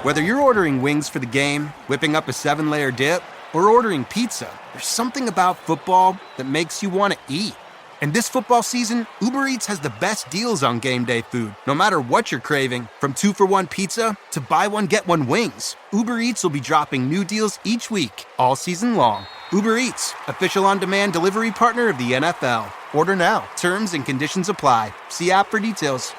Whether you're ordering wings for the game, whipping up a 7-layer dip, or ordering pizza, there's something about football that makes you want to eat. And this football season, Uber Eats has the best deals on game day food. No matter what you're craving, from 2-for-1 pizza to buy one, get one wings, Uber Eats will be dropping new deals each week, all season long. Uber Eats, official on-demand delivery partner of the NFL. Order now. Terms and conditions apply. See app for details.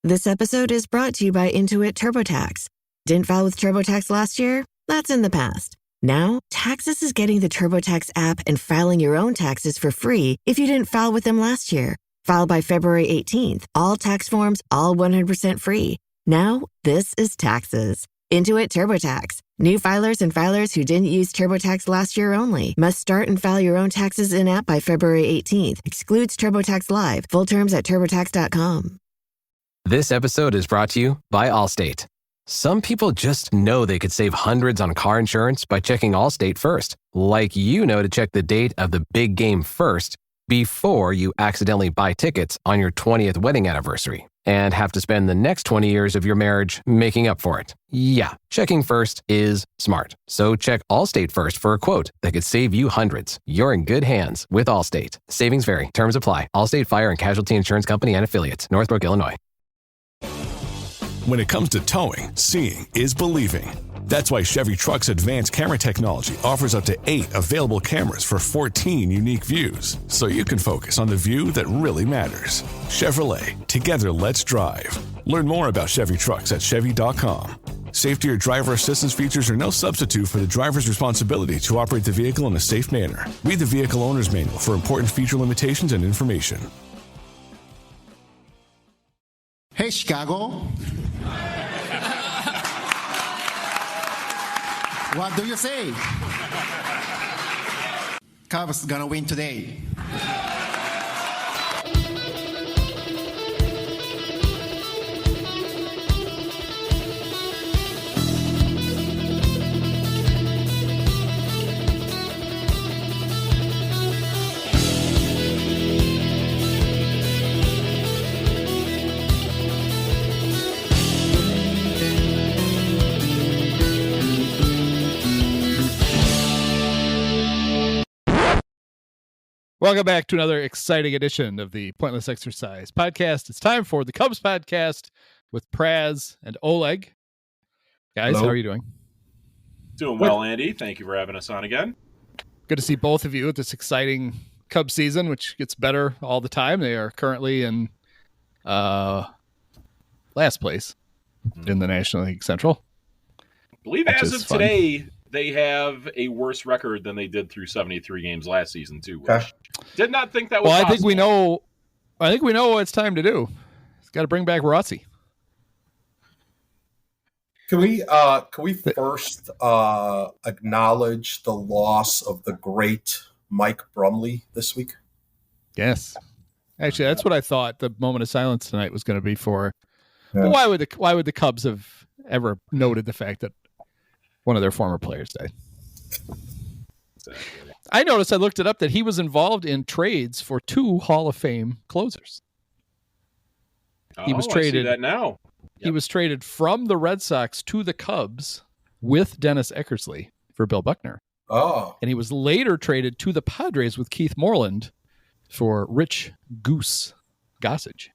This episode is brought to you by Intuit TurboTax. Didn't file with TurboTax last year? That's in the past. Now, Taxes is getting the TurboTax app and filing your own taxes for free if you didn't file with them last year. File by February 18th. All tax forms, all 100% free. Now, this is Taxes. Intuit TurboTax. New filers and filers who didn't use TurboTax last year only must start and file your own taxes in-app by February 18th. Excludes TurboTax Live. Full terms at TurboTax.com. This episode is brought to you by Allstate. Some people just know they could save hundreds on car insurance by checking Allstate first. Like you know to check the date of the big game first before you accidentally buy tickets on your 20th wedding anniversary and have to spend the next 20 years of your marriage making up for it. Yeah, checking first is smart. So check Allstate first for a quote that could save you hundreds. You're in good hands with Allstate. Savings vary. Terms apply. Allstate Fire and Casualty Insurance Company and Affiliates. Northbrook, Illinois. When it comes to towing, seeing is believing. That's why Chevy Truck's advanced camera technology offers up to 8 available cameras for 14 unique views, so you can focus on the view that really matters. Chevrolet, together let's drive. Learn more about Chevy Trucks at Chevy.com. Safety or driver assistance features are no substitute for the driver's responsibility to operate the vehicle in a safe manner. Read the vehicle owner's manual for important feature limitations and information. Hey, Chicago. What do you say? Cubs gonna win today. Welcome back to another exciting edition of the Pointless Exercise podcast. It's time for the Cubs podcast with Praz and Oleg. Guys, Hello. How are you doing? Doing well, Andy. Thank you for having us on again. Good to see both of you at this exciting Cubs season, which gets better all the time. They are currently in last place in the National League Central. I believe as of today, they have a worse record than they did through 73 games last season, too. Gosh. Did not think that was possible. I think we know what it's time to do. It's got to bring back Rossi. Can we first acknowledge the loss of the great Mike Brumley this week? Yes. Actually, that's what I thought the moment of silence tonight was going to be for. Yeah. But why would the Cubs have ever noted the fact that one of their former players died? Exactly. I noticed, I looked it up, that he was involved in trades for 2 Hall of Fame closers. He was traded. I see that now. He was traded from the Red Sox to the Cubs with Dennis Eckersley for Bill Buckner. Oh. And he was later traded to the Padres with Keith Moreland for Rich Goose Gossage.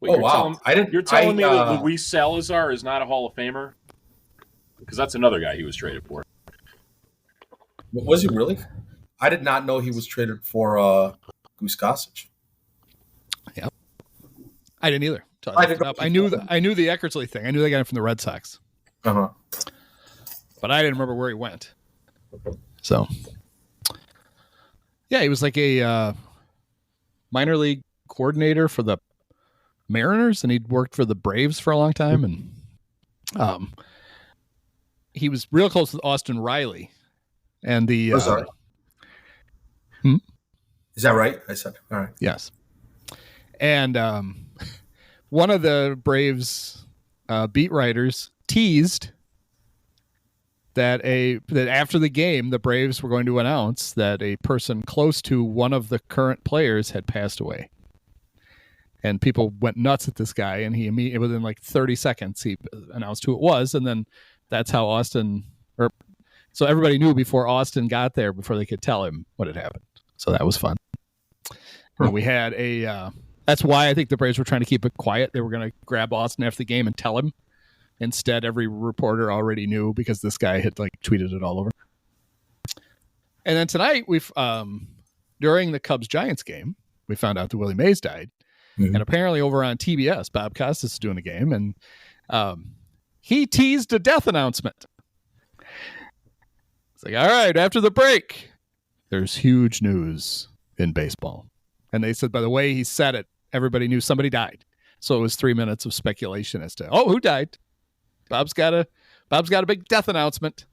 Wait, wow. You're telling me that Luis Salazar is not a Hall of Famer? Because that's another guy he was traded for. Was he really? I did not know he was traded for Goose Gossage. Yep. I didn't either. I knew the Eckersley thing. I knew they got him from the Red Sox. Uh-huh. But I didn't remember where he went. So, yeah, he was like a minor league coordinator for the Mariners, and he'd worked for the Braves for a long time. And he was real close with Austin Riley. And the Is that right? I said, all right. Yes. And one of the Braves beat writers teased that after the game, the Braves were going to announce that a person close to one of the current players had passed away. And people went nuts at this guy, and he immediately, within like 30 seconds, he announced who it was, and then that's how so everybody knew before Austin got there, before they could tell him what had happened. So that was fun. And we had that's why I think the Braves were trying to keep it quiet. They were going to grab Austin after the game and tell him. Instead, every reporter already knew because this guy had like tweeted it all over. And then tonight, during the Cubs-Giants game, we found out that Willie Mays died. Mm-hmm. And apparently over on TBS, Bob Costas is doing a game, and he teased a death announcement. It's like, all right, after the break, there's huge news in baseball. And they said, by the way he said it, everybody knew somebody died. So it was 3 minutes of speculation as to, who died? Bob's got a big death announcement.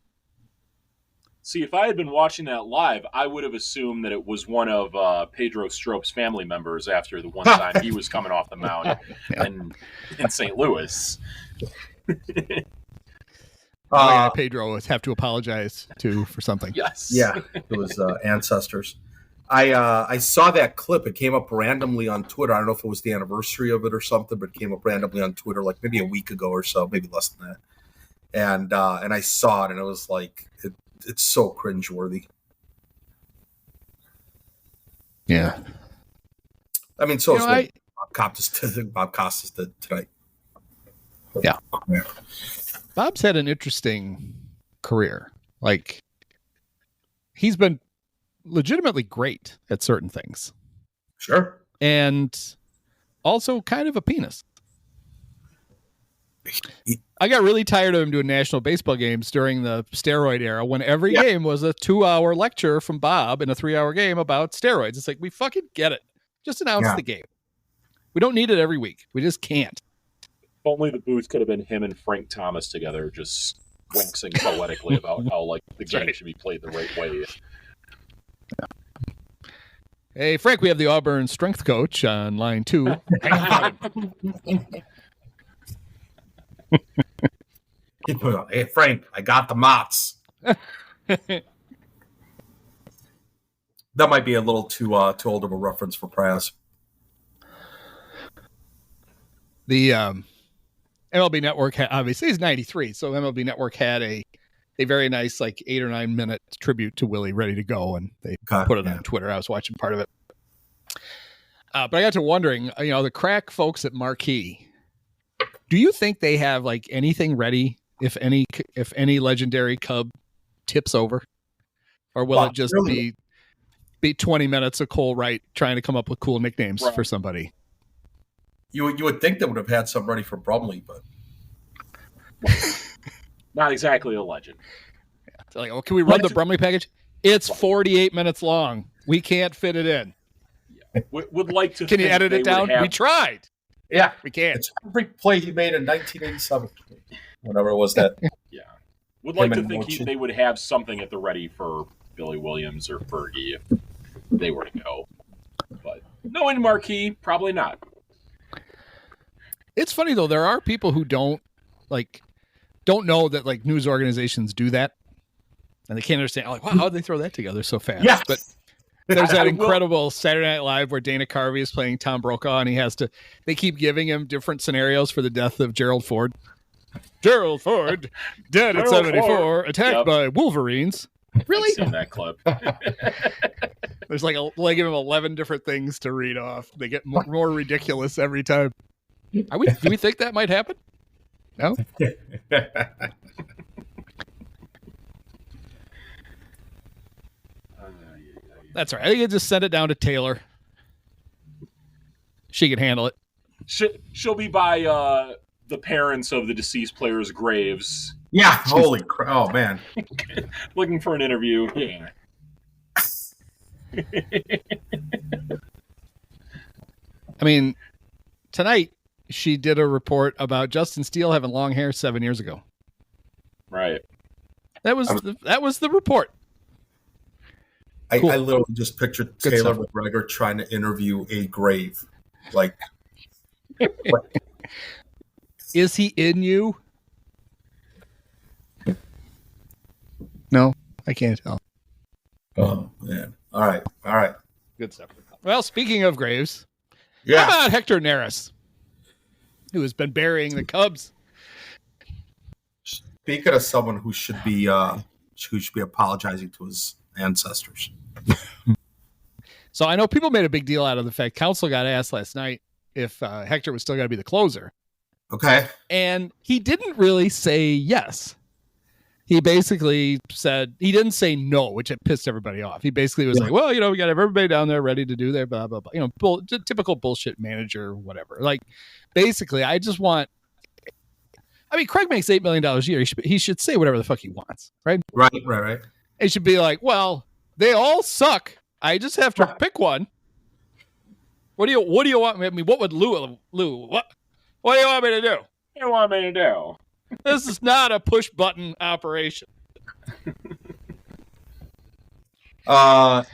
See, if I had been watching that live, I would have assumed that it was one of Pedro Strope's family members after the one time he was coming off the mound in St. Louis. Pedro would have to apologize for something. Yes. Yeah, it was ancestors. I saw that clip. It came up randomly on Twitter. I don't know if it was the anniversary of it or something, but it came up randomly on Twitter like maybe a week ago or so, maybe less than that. And I saw it, and it was like it's so cringeworthy. Yeah. I mean, so is what Bob Costas did tonight. Yeah. Bob's had an interesting career. Like, he's been legitimately great at certain things. Sure. And also kind of a penis. I got really tired of him doing national baseball games during the steroid era when every game was a 2-hour lecture from Bob in a 3-hour game about steroids. It's like, we fucking get it. Just announce the game. We don't need it every week. We just can't. If only the booth could have been him and Frank Thomas together, just waxing poetically about how like the game should be played the right way. Hey, Frank, we have the Auburn strength coach on line 2. Hey, Frank, I got the mots. That might be a little too old of a reference for Praz. The MLB Network, obviously, he's 93, so MLB Network had a very nice, like, 8 or 9 minute tribute to Willie ready to go, and they put it on Twitter. I was watching part of it. But I got to wondering, the crack folks at Marquee, do you think they have, like, anything ready if any legendary Cub tips over? Or will it just be 20 minutes of Cole Wright trying to come up with cool nicknames for somebody? You would think they would have had some ready for Brumley, but not exactly a legend. Yeah. So like, can we run the Brumley package? It's 48 minutes long. We can't fit it in. Yeah. Would like to. Can you edit it down? We tried. Yeah, we can't. It's every play he made in 1987, whatever it was that. Yeah, would like to think they would have something at the ready for Billy Williams or Fergie if they were to go. But knowing Marquee, probably not. It's funny though. There are people who don't know that like news organizations do that, and they can't understand. Like, wow, how did they throw that together so fast? Yeah. But there's that incredible Saturday Night Live where Dana Carvey is playing Tom Brokaw, and they keep giving him different scenarios for the death of Gerald Ford. Gerald Ford, dead at 74, attacked by Wolverines. Really? I've seen that clip. There's they give him 11 different things to read off. They get more ridiculous every time. Do we think that might happen? No? That's all right. I think you just send it down to Taylor. She can handle it. She'll be by the parents of the deceased players' graves. Yeah. Holy crap. Oh, man. Looking for an interview. Yeah. I mean, tonight she did a report about Justin Steele having long hair 7 years ago. Right. That was the report. Cool. I literally just pictured Taylor McGregor trying to interview a grave. Like, is he in you? No, I can't tell. Oh, man. All right. Good stuff. Well, speaking of graves, Yeah. How about Hector Neris, who has been burying the Cubs? Speaking of someone who should be apologizing to his ancestors. So I know people made a big deal out of the fact Counsell got asked last night if Hector was still going to be the closer. Okay. And he didn't really say yes. He basically said, he didn't say no, which pissed everybody off. He basically was like, well, we got to have everybody down there ready to do their blah, blah, blah. Typical bullshit manager, whatever. Like, basically, I just want, Craig makes $8 million a year. He should say whatever the fuck he wants, right? Right. He should be like, well, they all suck. I just have to pick one. What do you want? What would Lou, what do you want me to do? What do you want me to do? This is not a push button operation. Why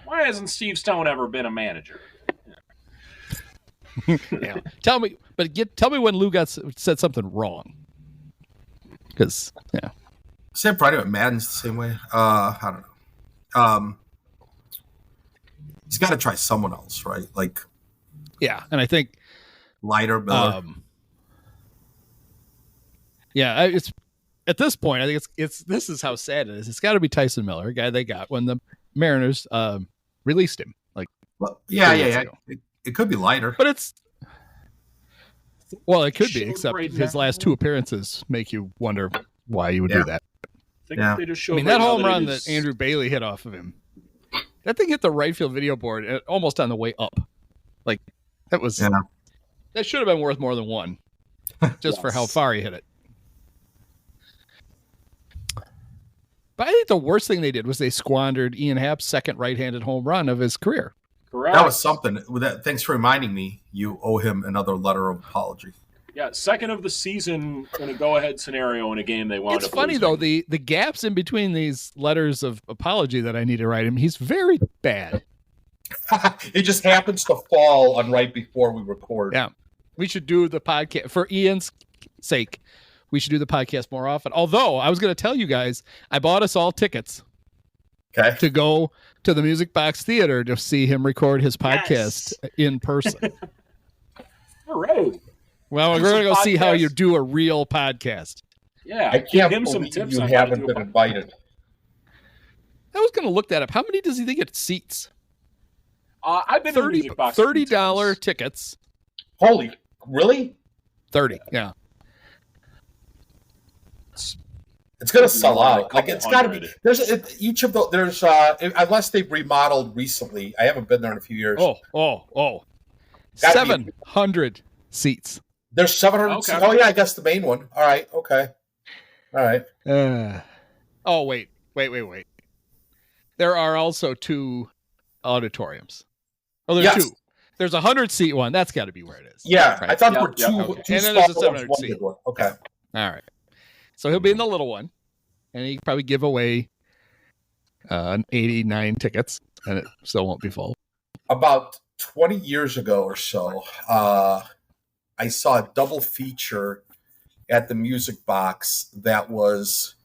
hasn't Steve Stone ever been a manager? Yeah. Tell me when Lou said something wrong. Because Sam Friday with Madden's the same way. I don't know. He's got to try someone else, right? Like, yeah, and I think Leiter, Miller. Yeah, it's at this point. I think this is how sad it is. It's got to be Tyson Miller, a guy they got when the Mariners released him. Like, well, yeah. It could be Leiter, but it could be. Except his last two appearances make you wonder why you would do that. They just showed that home run that Andrew Bailey hit off of him. That thing hit the right field video board almost on the way up. Like, that was that should have been worth more than one, just for how far he hit it. But I think the worst thing they did was they squandered Ian Happ's second right-handed home run of his career. Correct. That was something. Thanks for reminding me. You owe him another letter of apology. Yeah, second of the season in a go-ahead scenario in a game they wound up It's funny, losing. though, the gaps in between these letters of apology that I need to write him, he's very bad. It just happens to fall on right before we record. Yeah. We should do the podcast, for Ian's sake, we should do the podcast more often. Although, I was going to tell you guys, I bought us all tickets to go to the Music Box Theater to see him record his podcast in person. All right. Well, we're going to go see how you do a real podcast. Yeah, I can't him some believe tips you on how to haven't do a been invited. I was going to look that up. How many does he think it seats? I've been in the Music Box $30 tickets. Holy, really? 30, yeah. It's going to sell out. Like It's got to be. There's unless they've remodeled recently. I haven't been there in a few years. 700 seats. There's 700. Okay. Oh yeah, I guess the main one. All right. Okay. All right. Wait. There are also two auditoriums. Oh, there's two. There's a 100-seat one. That's got to be where it is. Yeah, right? I thought there were two. Okay. Two and then there's a small ones, 700 one seat. big one. Okay. All right. So he'll be in the little one, and he can probably give away 89 tickets, and it still won't be full. About 20 years ago or so, I saw a double feature at the Music Box that was,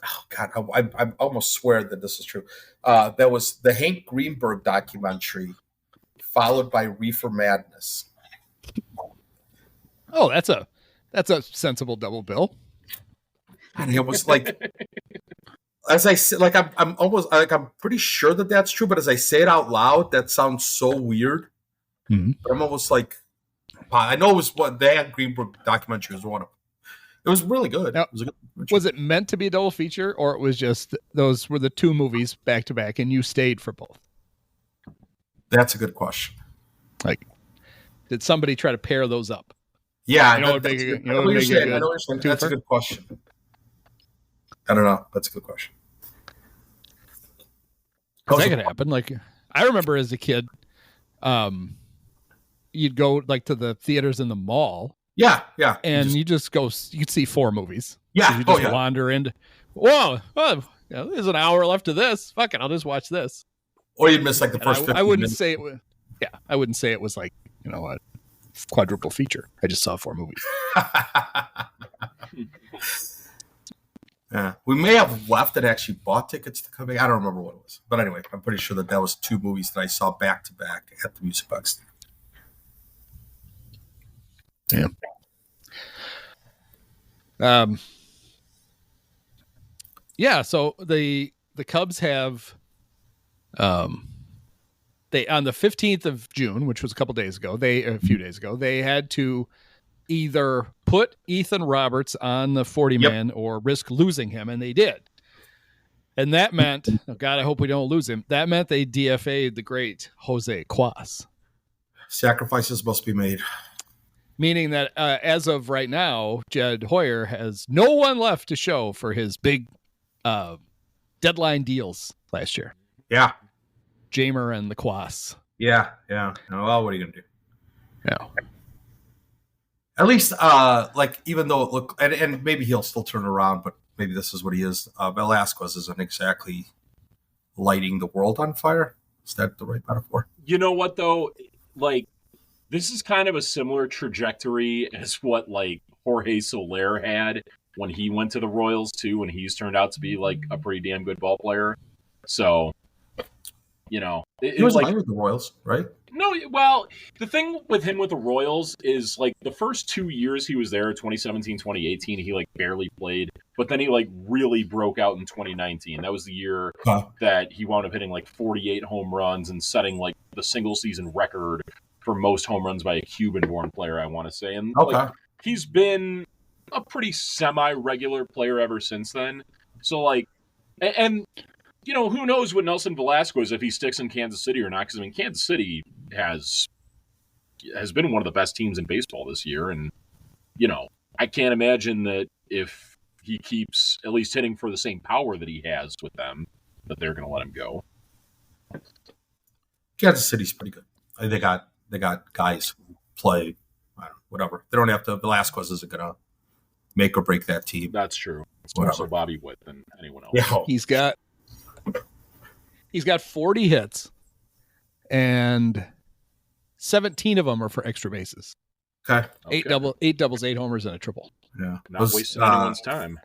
oh God, I almost swear that this is true. That was the Hank Greenberg documentary, followed by Reefer Madness. Oh, that's a sensible double bill. And it was like, as I said, like I'm almost like I'm pretty sure that that's true, but as I say it out loud, that sounds so weird. Mm-hmm. I'm almost like, I know it was what the Hank Greenberg documentary was one of them. It was really good. Now, was it meant to be a double feature, or it was just those were the two movies back to back, and you stayed for both? That's a good question. Like, did somebody try to pair those up? Yeah, I know that's a good question. I don't know. That's a good question. That could happen. Like, I remember as a kid, you'd go like to the theaters in the mall. Yeah. And you just go. You'd see 4 movies. Yeah. So you just wander into. Whoa! There's an hour left of this. Fuck it, I'll just watch this. Or you'd miss like the first 15 I wouldn't minutes. say it was. Yeah, I wouldn't say it was like a quadruple feature. I just saw 4 movies. Yeah, we may have left and actually bought tickets to come in. I don't remember what it was, but anyway, I'm pretty sure that was 2 movies that I saw back to back at the Music Box. So the Cubs have they on the 15th of June, which was a few days ago, they had to either put Ethan Roberts on the 40-man or risk losing him, and they did. And that meant, oh God, I hope we don't lose him. That meant they DFA'd the great Jose Cuas. Sacrifices must be made. Meaning that as of right now, Jed Hoyer has no one left to show for his big deadline deals last year. Yeah. Jamer and the Cuas. Yeah. Well, what are you going to do? Yeah. At least, even though it look, and maybe he'll still turn around, but maybe this is what he is. Velasquez isn't exactly lighting the world on fire. Is that the right metaphor? You know what, though? Like, this is kind of a similar trajectory as what, like, Jorge Soler had when he went to the Royals, too, and he's turned out to be, like, a pretty damn good ball player. So, you know. He was like with the Royals, right? No, well, the thing with him with the Royals is, like, the first 2 years he was there, 2017, 2018, he, like, barely played. But then he, like, really broke out in 2019. That was the year that he wound up hitting, like, 48 home runs and setting, like, the single-season record for most home runs by a Cuban-born player, I want to say. And like, he's been a pretty semi-regular player ever since then. So, like, and you know, who knows with Nelson Velasquez if he sticks in Kansas City or not? Because, I mean, Kansas City has been one of the best teams in baseball this year. And, you know, I can't imagine that if he keeps at least hitting for the same power that he has with them, that they're going to let him go. Kansas City's pretty good. I think they got guys who play, whatever. They don't have to. Velasquez isn't going to make or break that team. That's true. It's more so Bobby Witt than anyone else. Yeah. He's got 40 hits, and 17 of them are for extra bases. Okay. 8 doubles, 8 homers, and a triple. Yeah. Not wasting anyone's time.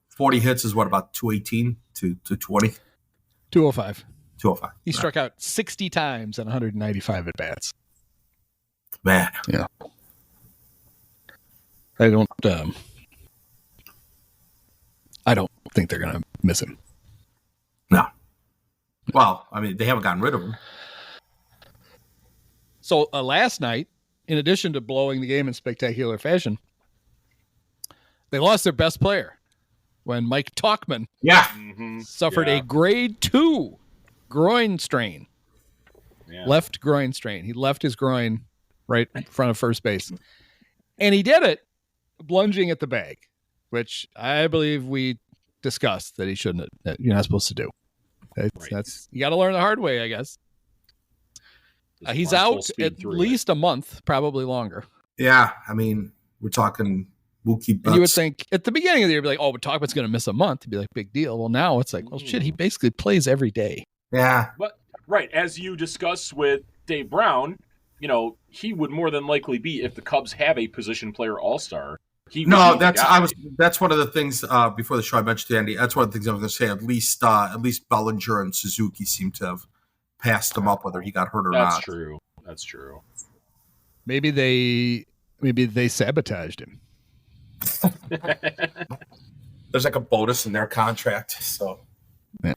40 hits is what, about 218 to 20? 205. 205. He struck out 60 times and 195 at bats. Man. Yeah. I don't think they're going to miss him. No. Well, I mean, they haven't gotten rid of him. So last night, in addition to blowing the game in spectacular fashion, they lost their best player when Mike Tauchman suffered a grade 2 groin strain. Yeah. Left groin strain. He left his groin right in front of first base. And he did it lunging at the bag, which I believe we discussed that he shouldn't. That you're not supposed to do. That's you got to learn the hard way, I guess. He's out at least a month, probably longer. Yeah, I mean, we're talking Mookie Betts. You would think at the beginning of the year, be like, "Oh, but Tauchman's going to miss a month." To be like, big deal. Well, now it's like, "Well, shit, he basically plays every day." Yeah, but right as you discussed with Dave Brown, you know, he would more than likely be if the Cubs have a position player all-star. That's one of the things before the show I mentioned to Andy. That's one of the things I was going to say. At least Bellinger and Suzuki seem to have passed him up, whether he got hurt or not. That's true. Maybe they sabotaged him. There's like a bonus in their contract, so yeah.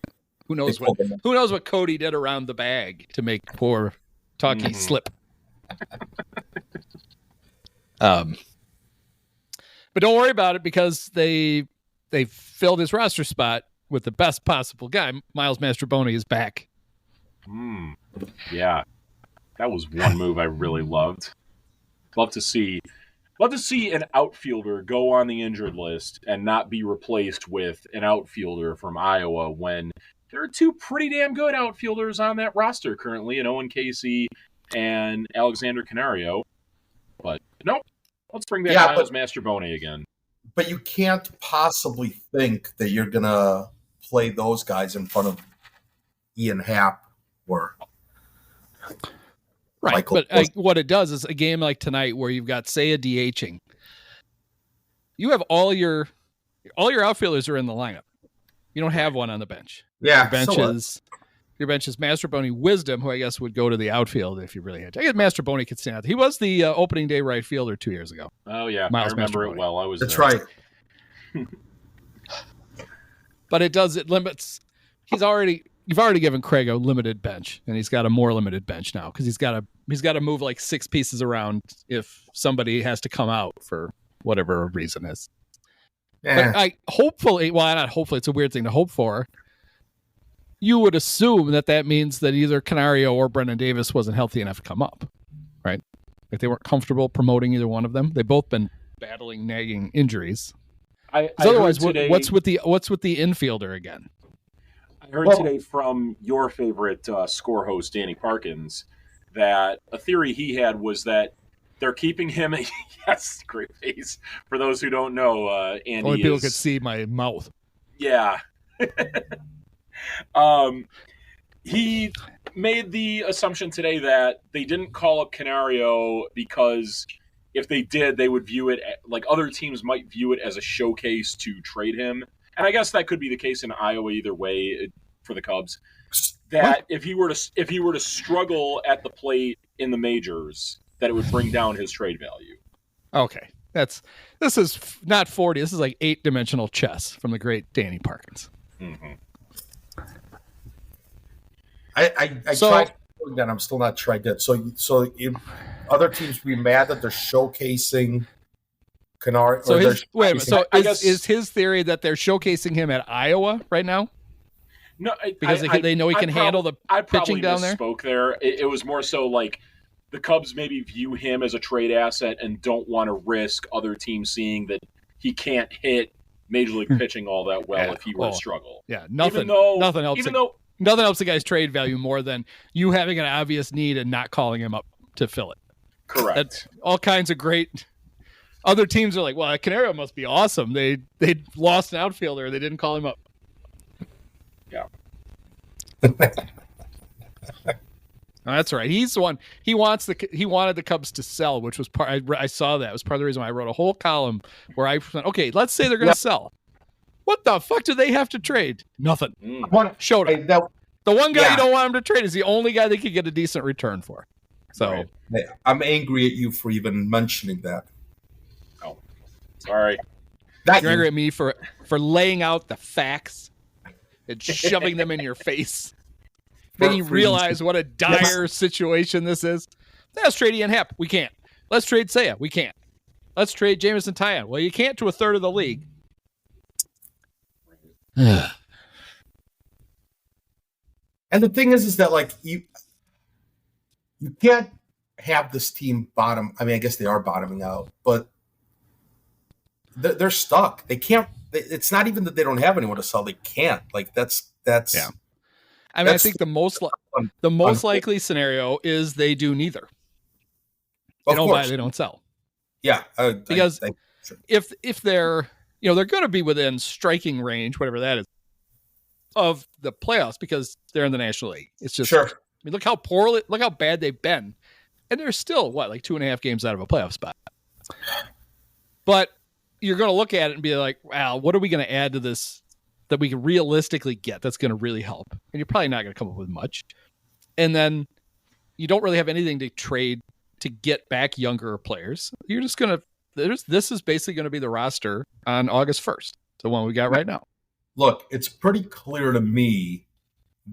Who knows what Cody did around the bag to make poor Tauchie slip. But don't worry about it because they filled his roster spot with the best possible guy. Miles Mastrobuoni is back. Yeah, that was one move I really loved. Love to see an outfielder go on the injured list and not be replaced with an outfielder from Iowa when there are two pretty damn good outfielders on that roster currently, in Owen Casey and Alexander Canario. But nope. Let's bring back Miles Mastrobuoni again. But you can't possibly think that you're going to play those guys in front of Ian Happ or right. Michael. But what it does is a game like tonight where you've got Seiya DHing. You have all your outfielders are in the lineup. You don't have one on the bench. Yeah. The bench is Your bench is Mastrobuoni, Wisdom, who I guess would go to the outfield if you really had to. I guess Mastrobuoni could stand out. He was the opening day right fielder 2 years ago. Oh, yeah. Miles I remember Mastrobuoni. it well. I was That's there. right. But it limits. You've already given Craig a limited bench, and he's got a more limited bench now because he's got to move like 6 pieces around if somebody has to come out for whatever reason is. Yeah. But not hopefully, it's a weird thing to hope for. You would assume that means that either Canario or Brendan Davis wasn't healthy enough to come up, right? Like they weren't comfortable promoting either one of them. They've both been battling nagging injuries. Otherwise, what's with the infielder again? I heard today from your favorite score host, Danny Parkins, that a theory he had was that they're keeping him. Yes, great face. For those who don't know, Andy only people could see my mouth. Yeah. He made the assumption today that they didn't call up Canario because if they did, they would view it like other teams might view it as a showcase to trade him. And I guess that could be the case in Iowa either way for the Cubs. That if he were to struggle at the plate in the majors, that it would bring down his trade value. Okay. This is not 40. This is like 8-dimensional chess from the great Danny Parkins. Mm-hmm. I tried that. I'm still not sure I did. So if other teams be mad that they're showcasing Canario. So is his theory that they're showcasing him at Iowa right now? No, because they know he can handle the pitching down there. Spoke there. It was more so like the Cubs maybe view him as a trade asset and don't want to risk other teams seeing that he can't hit major league pitching all that well if he were to struggle. Yeah, nothing helps the guy's trade value more than you having an obvious need and not calling him up to fill it. Correct. That's all kinds of great. Other teams are like, well, Canario must be awesome. They lost an outfielder. They didn't call him up. Yeah. That's right. He's the one. He wanted the Cubs to sell, which was part. I saw that. It was part of the reason why I wrote a whole column where I went, okay, let's say they're going to sell. What the fuck do they have to trade? Nothing. Showed it. The one guy you don't want him to trade is the only guy they could get a decent return for. So I'm angry at you for even mentioning that. Oh, sorry. You're angry at me for laying out the facts and shoving them in your face. Making you realize what a dire situation this is. Let's trade Ian Happ. We can't. Let's trade Seiya. We can't. Let's trade Jameson Taillon. Well, you can't to a third of the league. And the thing is that like you can't have this team bottom. I mean, I guess they are bottoming out, but they're stuck. They can't. It's not even that they don't have anyone to sell. They can't. Like that's. Yeah. I mean, I think the most likely scenario is they do neither. They don't buy, they don't sell. Yeah, because if they're they're going to be within striking range, whatever that is, of the playoffs because they're in the National League. It's just I mean, look how bad they've been, and they're still like 2.5 games out of a playoff spot. But you're going to look at it and be like, wow, what are we going to add to this that we can realistically get that's going to really help? And you're probably not going to come up with much. And then you don't really have anything to trade to get back younger players. You're just going to this is basically going to be the roster on August 1st, the one we got right now. Look, it's pretty clear to me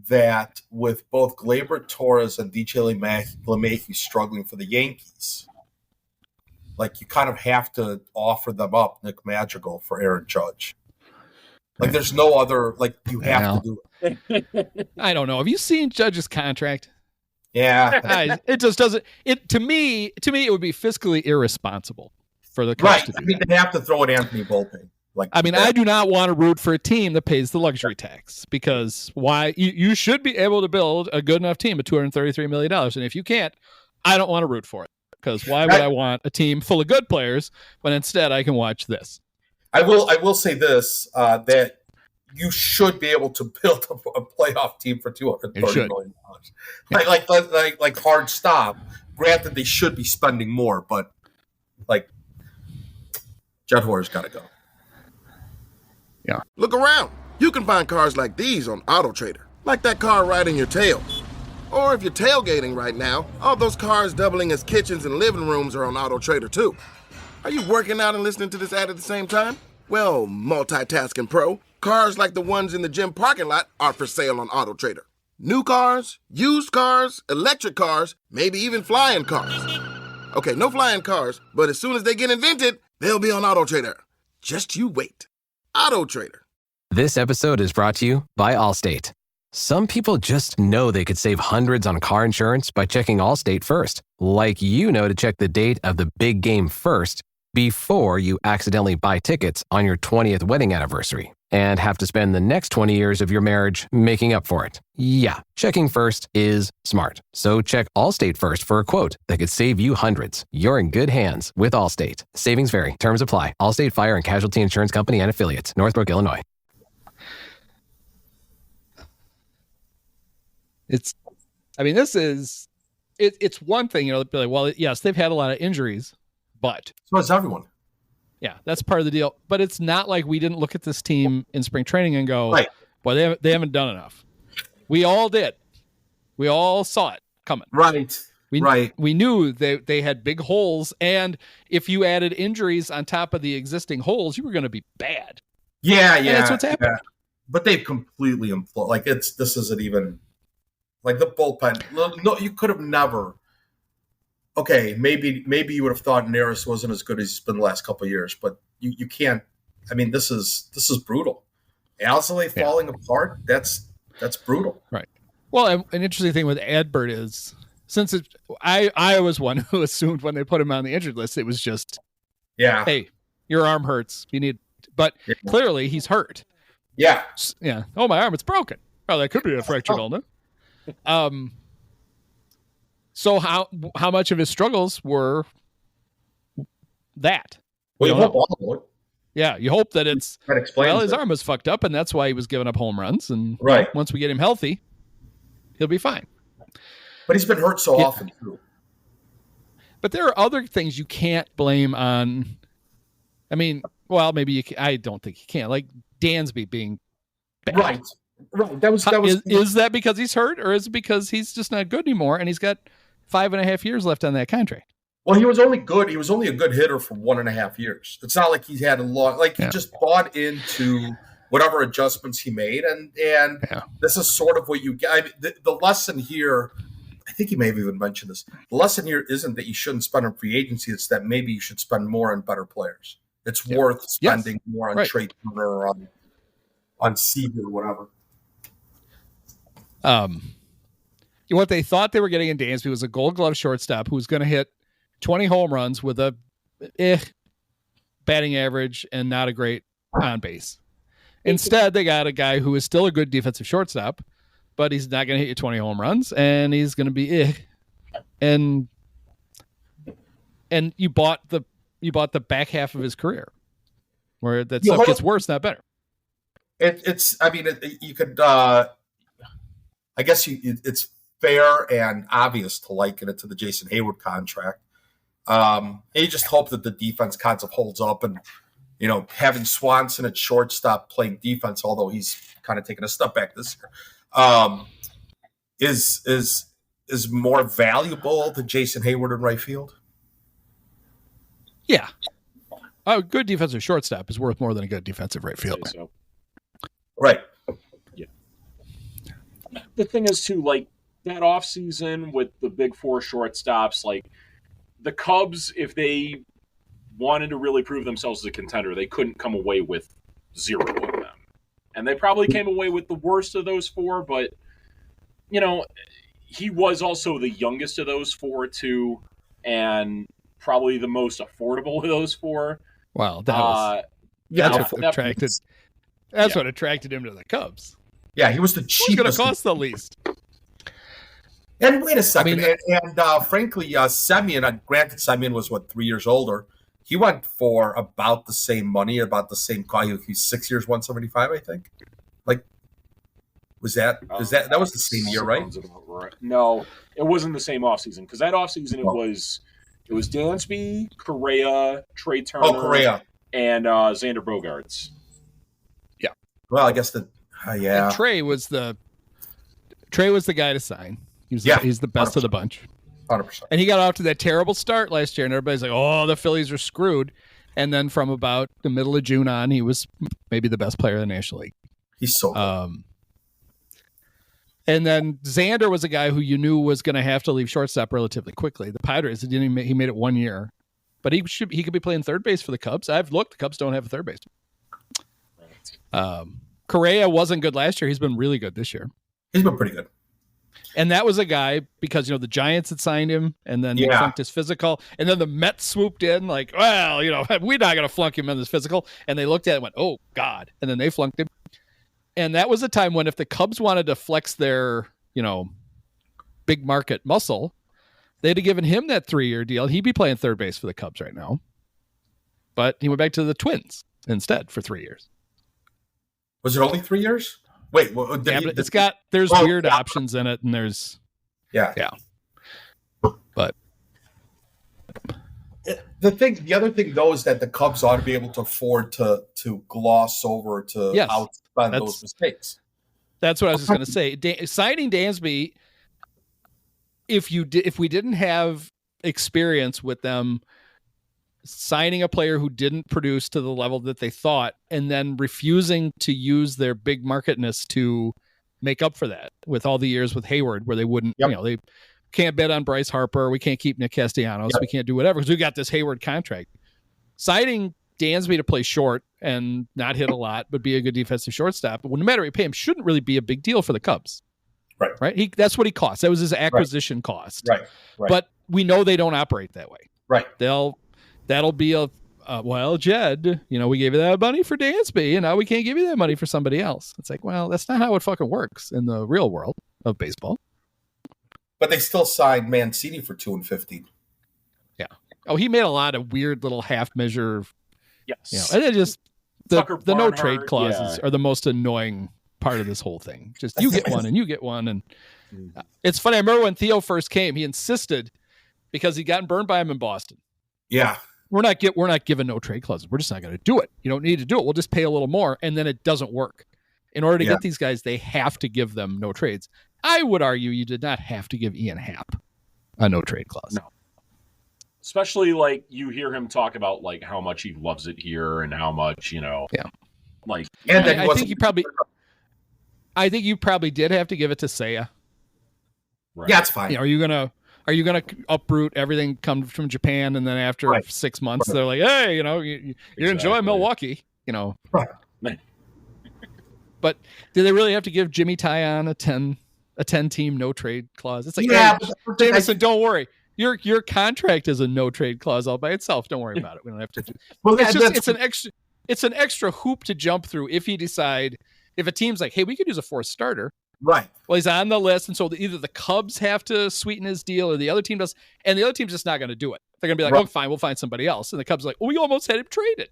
that with both Gleyber Torres and DJ LeMahieu struggling for the Yankees, like you kind of have to offer them up, Nick Madrigal, for Aaron Judge. Like there's no other, like you have to do it. I don't know. Have you seen Judge's contract? Yeah. It just doesn't. To me, it would be fiscally irresponsible for the Cubs to do. I mean, they have to throw at Anthony Volpe. I do not want to root for a team that pays the luxury tax because why? You should be able to build a good enough team at $233 million, and if you can't, I don't want to root for it because why would I want a team full of good players when instead I can watch this? I will say this that you should be able to build a playoff team for $230 million. Like hard stop. Granted, they should be spending more, but like Judd Horner's got to go. Yeah. Look around. You can find cars like these on AutoTrader. Like that car riding your tail. Or if you're tailgating right now, all those cars doubling as kitchens and living rooms are on Auto Trader too. Are you working out and listening to this ad at the same time? Well, multitasking pro, cars like the ones in the gym parking lot are for sale on Auto Trader. New cars, used cars, electric cars, maybe even flying cars. Okay, no flying cars, but as soon as they get invented, they'll be on Auto Trader. Just you wait. Auto Trader. This episode is brought to you by Allstate. Some people just know they could save hundreds on car insurance by checking Allstate first, like you know to check the date of the big game first before you accidentally buy tickets on your 20th wedding anniversary and have to spend the next 20 years of your marriage making up for it. Yeah, checking first is smart. So check Allstate first for a quote that could save you hundreds. You're in good hands with Allstate. Savings vary. Terms apply. Allstate Fire and Casualty Insurance Company and Affiliates. Northbrook, Illinois. It's one thing, they'll be like, well, yes, they've had a lot of injuries, but So is everyone. yeah, that's part of the deal. But it's not like we didn't look at this team in spring training and go, Right. well, they haven't done enough. We all did. We all saw it coming. Right. We knew they had big holes, and if you added injuries on top of the existing holes, you were going to be bad. Yeah. And that's what's happened. Yeah. But they've completely imploded. Like this isn't even like the bullpen. No, you could have never. Okay, maybe you would have thought Neris wasn't as good as he's been the last couple of years, but you can't. I mean, this is brutal. Alzolay falling apart. That's brutal. Right. Well, an interesting thing with Adbert is since I was one who assumed when they put him on the injured list, it was just, hey, your arm hurts. You need, but clearly he's hurt. Yeah. Yeah. Oh, my arm, it's broken. Oh, that could be a fractured ulna. So how much of his struggles were that? Well, you hope all of it. Yeah, you hope that it's that explains his arm was fucked up, and that's why he was giving up home runs. And once we get him healthy, he'll be fine. But he's been hurt so often too. But there are other things you can't blame on. I mean, well, maybe you can, I don't think you can. Like Dansby being bad. Right. That was is that because he's hurt, or is it because he's just not good anymore and he's got 5.5 years left on that contract? Well, he was only good. He was only a good hitter for 1.5 years. It's not like he's had a long. Like he just bought into whatever adjustments he made, and this is sort of what you get. I mean, the lesson here. I think he may have even mentioned this. The lesson here isn't that you shouldn't spend on free agency. It's that maybe you should spend more on better players. It's worth spending more on Trey Turner or on Seager or whatever. What they thought they were getting in Dansby was a Gold Glove shortstop who was going to hit 20 home runs with a batting average and not a great on base. Instead, they got a guy who is still a good defensive shortstop, but he's not going to hit you 20 home runs, and he's going to be and you bought the back half of his career, where that stuff gets worse, not better. It's. I mean, you could. I guess it's fair and obvious to liken it to the Jason Hayward contract. And you just hope that the defense kind of holds up, and having Swanson at shortstop playing defense, although he's kind of taken a step back this year, is more valuable than Jason Hayward in right field. Yeah, a good defensive shortstop is worth more than a good defensive right fielder. So. Right. Yeah. The thing is, too, like that offseason with the big four shortstops, like the Cubs, if they wanted to really prove themselves as a contender, they couldn't come away with 0 of them. And they probably came away with the worst of those 4, but, he was also the youngest of those 4, too, and probably the most affordable of those 4. Wow, that's what attracted him to the Cubs. Yeah, he was the cheapest. Who's going to cost the least? And wait a second. Frankly, Semyon, granted Semyon was, 3 years older. He went for about the same money, about the same cost. He's 6 years, 175, I think. Like, that was the same year, right? No, it wasn't the same offseason, because that offseason it was Dansby, Correa, Trey Turner, and Xander Bogaerts. Yeah. Well, I guess And Trey was the Trey was the guy to sign. He's the best 100%. of the bunch. 100%. And he got off to that terrible start last year, and everybody's like, oh, the Phillies are screwed. And then from about the middle of June on, he was maybe the best player in the National League. He's so good. And then Xander was a guy who you knew was going to have to leave shortstop relatively quickly. The Padres, he made it 1 year. But he could be playing third base for the Cubs. I've looked. The Cubs don't have a third baseman. Correa wasn't good last year. He's been really good this year. He's been pretty good. And that was a guy because, the Giants had signed him and then they flunked his physical. And then the Mets swooped in like, well, we're not going to flunk him in this physical. And they looked at it and went, oh, God. And then they flunked him. And that was a time when if the Cubs wanted to flex their, big market muscle, they'd have given him that 3-year deal. He'd be playing third base for the Cubs right now. But he went back to the Twins instead for 3 years. Was it only 3 years? Wait, well, there's weird options in it, and there's yeah. But the other thing though is that the Cubs ought to be able to afford to gloss over outspend those mistakes. That's what I was just going to say. Signing Dansby, if we didn't have experience with them signing a player who didn't produce to the level that they thought and then refusing to use their big marketness to make up for that with all the years with Hayward where they wouldn't, they can't bet on Bryce Harper. We can't keep Nick Castellanos. We can't do whatever because we got this Hayward contract. Signing Dansby to play short and not hit a lot, but be a good defensive shortstop. But no matter what you pay him, shouldn't really be a big deal for the Cubs. Right. That's what he cost. That was his acquisition cost. Right. But we know they don't operate that way. Right. That'll be well, Jed, we gave you that money for Dansby, and now we can't give you that money for somebody else. It's like, well, that's not how it fucking works in the real world of baseball. But they still signed Mancini for $2 and $15. Yeah. Oh, he made a lot of weird little half measure. Yes. And it just the no trade clauses are the most annoying part of this whole thing. Just you get one and you get one, and it's funny. I remember when Theo first came, he insisted because he'd gotten burned by him in Boston. Yeah. We're not giving no trade clauses. We're just not going to do it. You don't need to do it. We'll just pay a little more, and then it doesn't work. In order to get these guys, they have to give them no trades. I would argue you did not have to give Ian Happ a no trade clause. No. Especially like you hear him talk about like how much he loves it here and how much, like. And I think you probably did have to give it to Seiya. Right. Yeah, it's fine. Are you gonna uproot everything come from Japan, and then after 6 months they're like, hey, you enjoy Milwaukee, Right. But do they really have to give Jimmy Tyon a 10-team no trade clause? It's like, Jameson, don't worry, your contract is a no trade clause all by itself. Don't worry about it. We don't have to do. Well, it's an extra hoop to jump through if a team's like, hey, we could use a fourth starter. Right. Well, he's on the list, and so either the Cubs have to sweeten his deal or the other team does, and the other team's just not going to do it. They're going to be like, oh, fine, we'll find somebody else. And the Cubs are like, oh, we almost had him traded.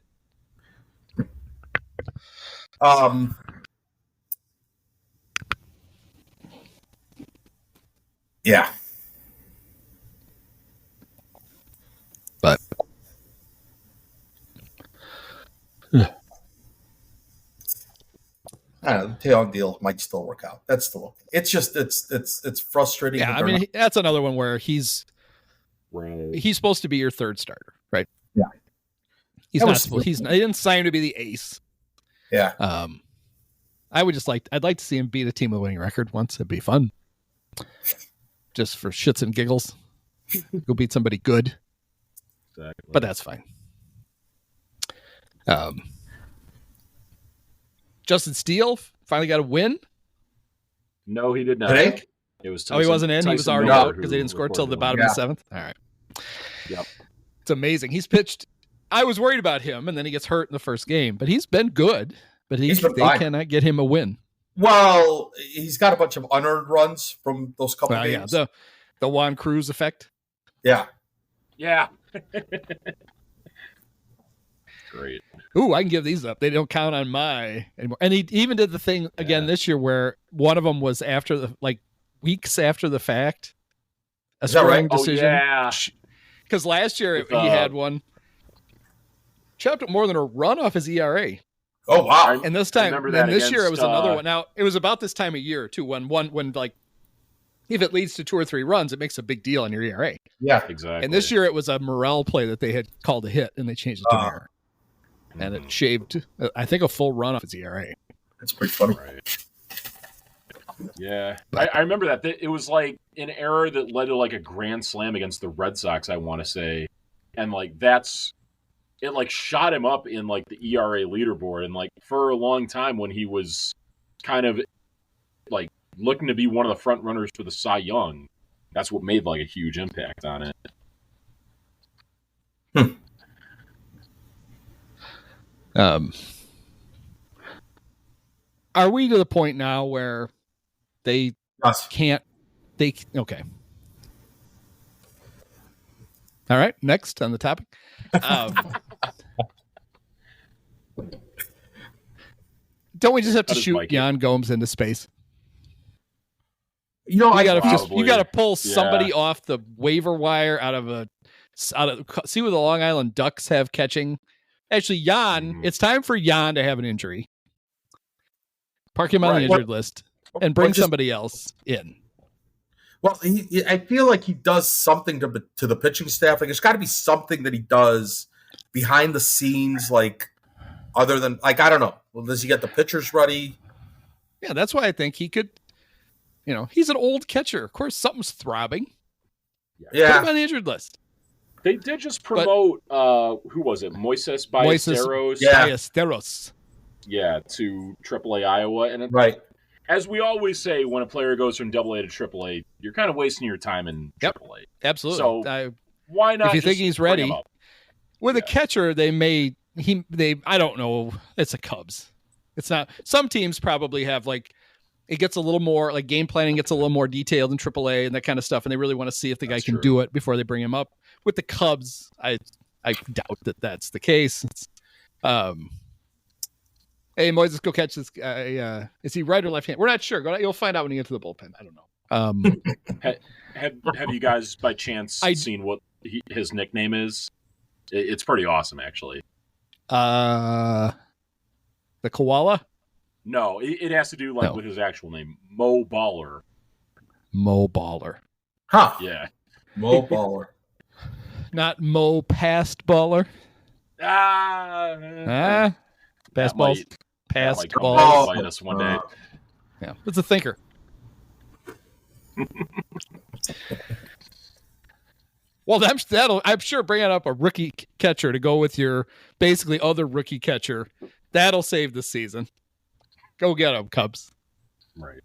Yeah. But I don't know, the Theo deal might still work out. That's still okay. It's just it's frustrating. Yeah, I mean that's another one where he's supposed to be your third starter, right? Yeah. He didn't sign him to be the ace. Yeah. I'd like to see him beat a team with a winning record once. It'd be fun. Just for shits and giggles. Go beat somebody good. Exactly. But that's fine. Justin Steele finally got a win. No, he did not. Today? It was he wasn't in. He was already out because they didn't score till the bottom of the seventh. All right. Yep. It's amazing. He's pitched. I was worried about him, and then he gets hurt in the first game. But he's been good. But they cannot get him a win. Well, he's got a bunch of unearned runs from those couple games. Yeah, the Juan Cruz effect. Yeah. Yeah. Great. Ooh, I can give these up. They don't count on my anymore. And he even did the thing again this year where one of them was after weeks after the fact. A scoring decision. Oh, yeah. Because last year he had one. Chopped up more than a run off his ERA. Oh wow! And this time, and this year it was another one. Now it was about this time of year too, when if it leads to 2 or 3 runs, it makes a big deal on your ERA. Yeah, exactly. And this year it was a morale play that they had called a hit, and they changed it to an error. And it shaved, I think, a full run off his ERA. That's pretty funny. Right. Yeah. I remember that. It was like an error that led to like a grand slam against the Red Sox, I want to say. And like it like shot him up in like the ERA leaderboard. And like for a long time when he was kind of like looking to be one of the front runners for the Cy Young, that's what made like a huge impact on it. Are we to the point now where they can't? Okay. All right. Next on the topic. Don't we just have to shoot Yan Gomes into space? You know, you got to pull somebody off the waiver wire out of see what the Long Island Ducks have catching. Actually, Yan, it's time for Yan to have an injury. Park him on the injured list and bring somebody else in. Well, I feel like he does something to the pitching staff. Like, there's got to be something that he does behind the scenes, like other than like I don't know. Well, does he get the pitchers ready? Yeah, that's why I think he could. You know, he's an old catcher. Of course, something's throbbing. Yeah, put him on the injured list. They did just promote who was it? Moises Ballesteros. Yeah, to AAA Iowa, and as we always say, when a player goes from AA to AAA, you're kind of wasting your time in AAA. Absolutely. So why not? If you think he's ready, with a catcher, I don't know. It's a Cubs. It's not. Some teams probably have like. It gets a little more like game planning gets a little more detailed in AAA and that kind of stuff, and they really want to see if the guy can do it before they bring him up. With the Cubs, I doubt that that's the case. Hey, Moises, go catch this guy. Is he right or left hand? We're not sure. You'll find out when you get to the bullpen. I don't know. Have you guys by chance seen what his nickname is? It's pretty awesome, actually. The koala. No, it has to do with his actual name, Mo Baller. Mo Baller. Huh. Yeah. Mo Baller. Not Mo Past Baller. Past balls. Past balls. Bite us one day. Yeah. It's a thinker. Well, I'm sure bringing up a rookie catcher to go with your basically other rookie catcher, that'll save the season. Go get him, Cubs. Right.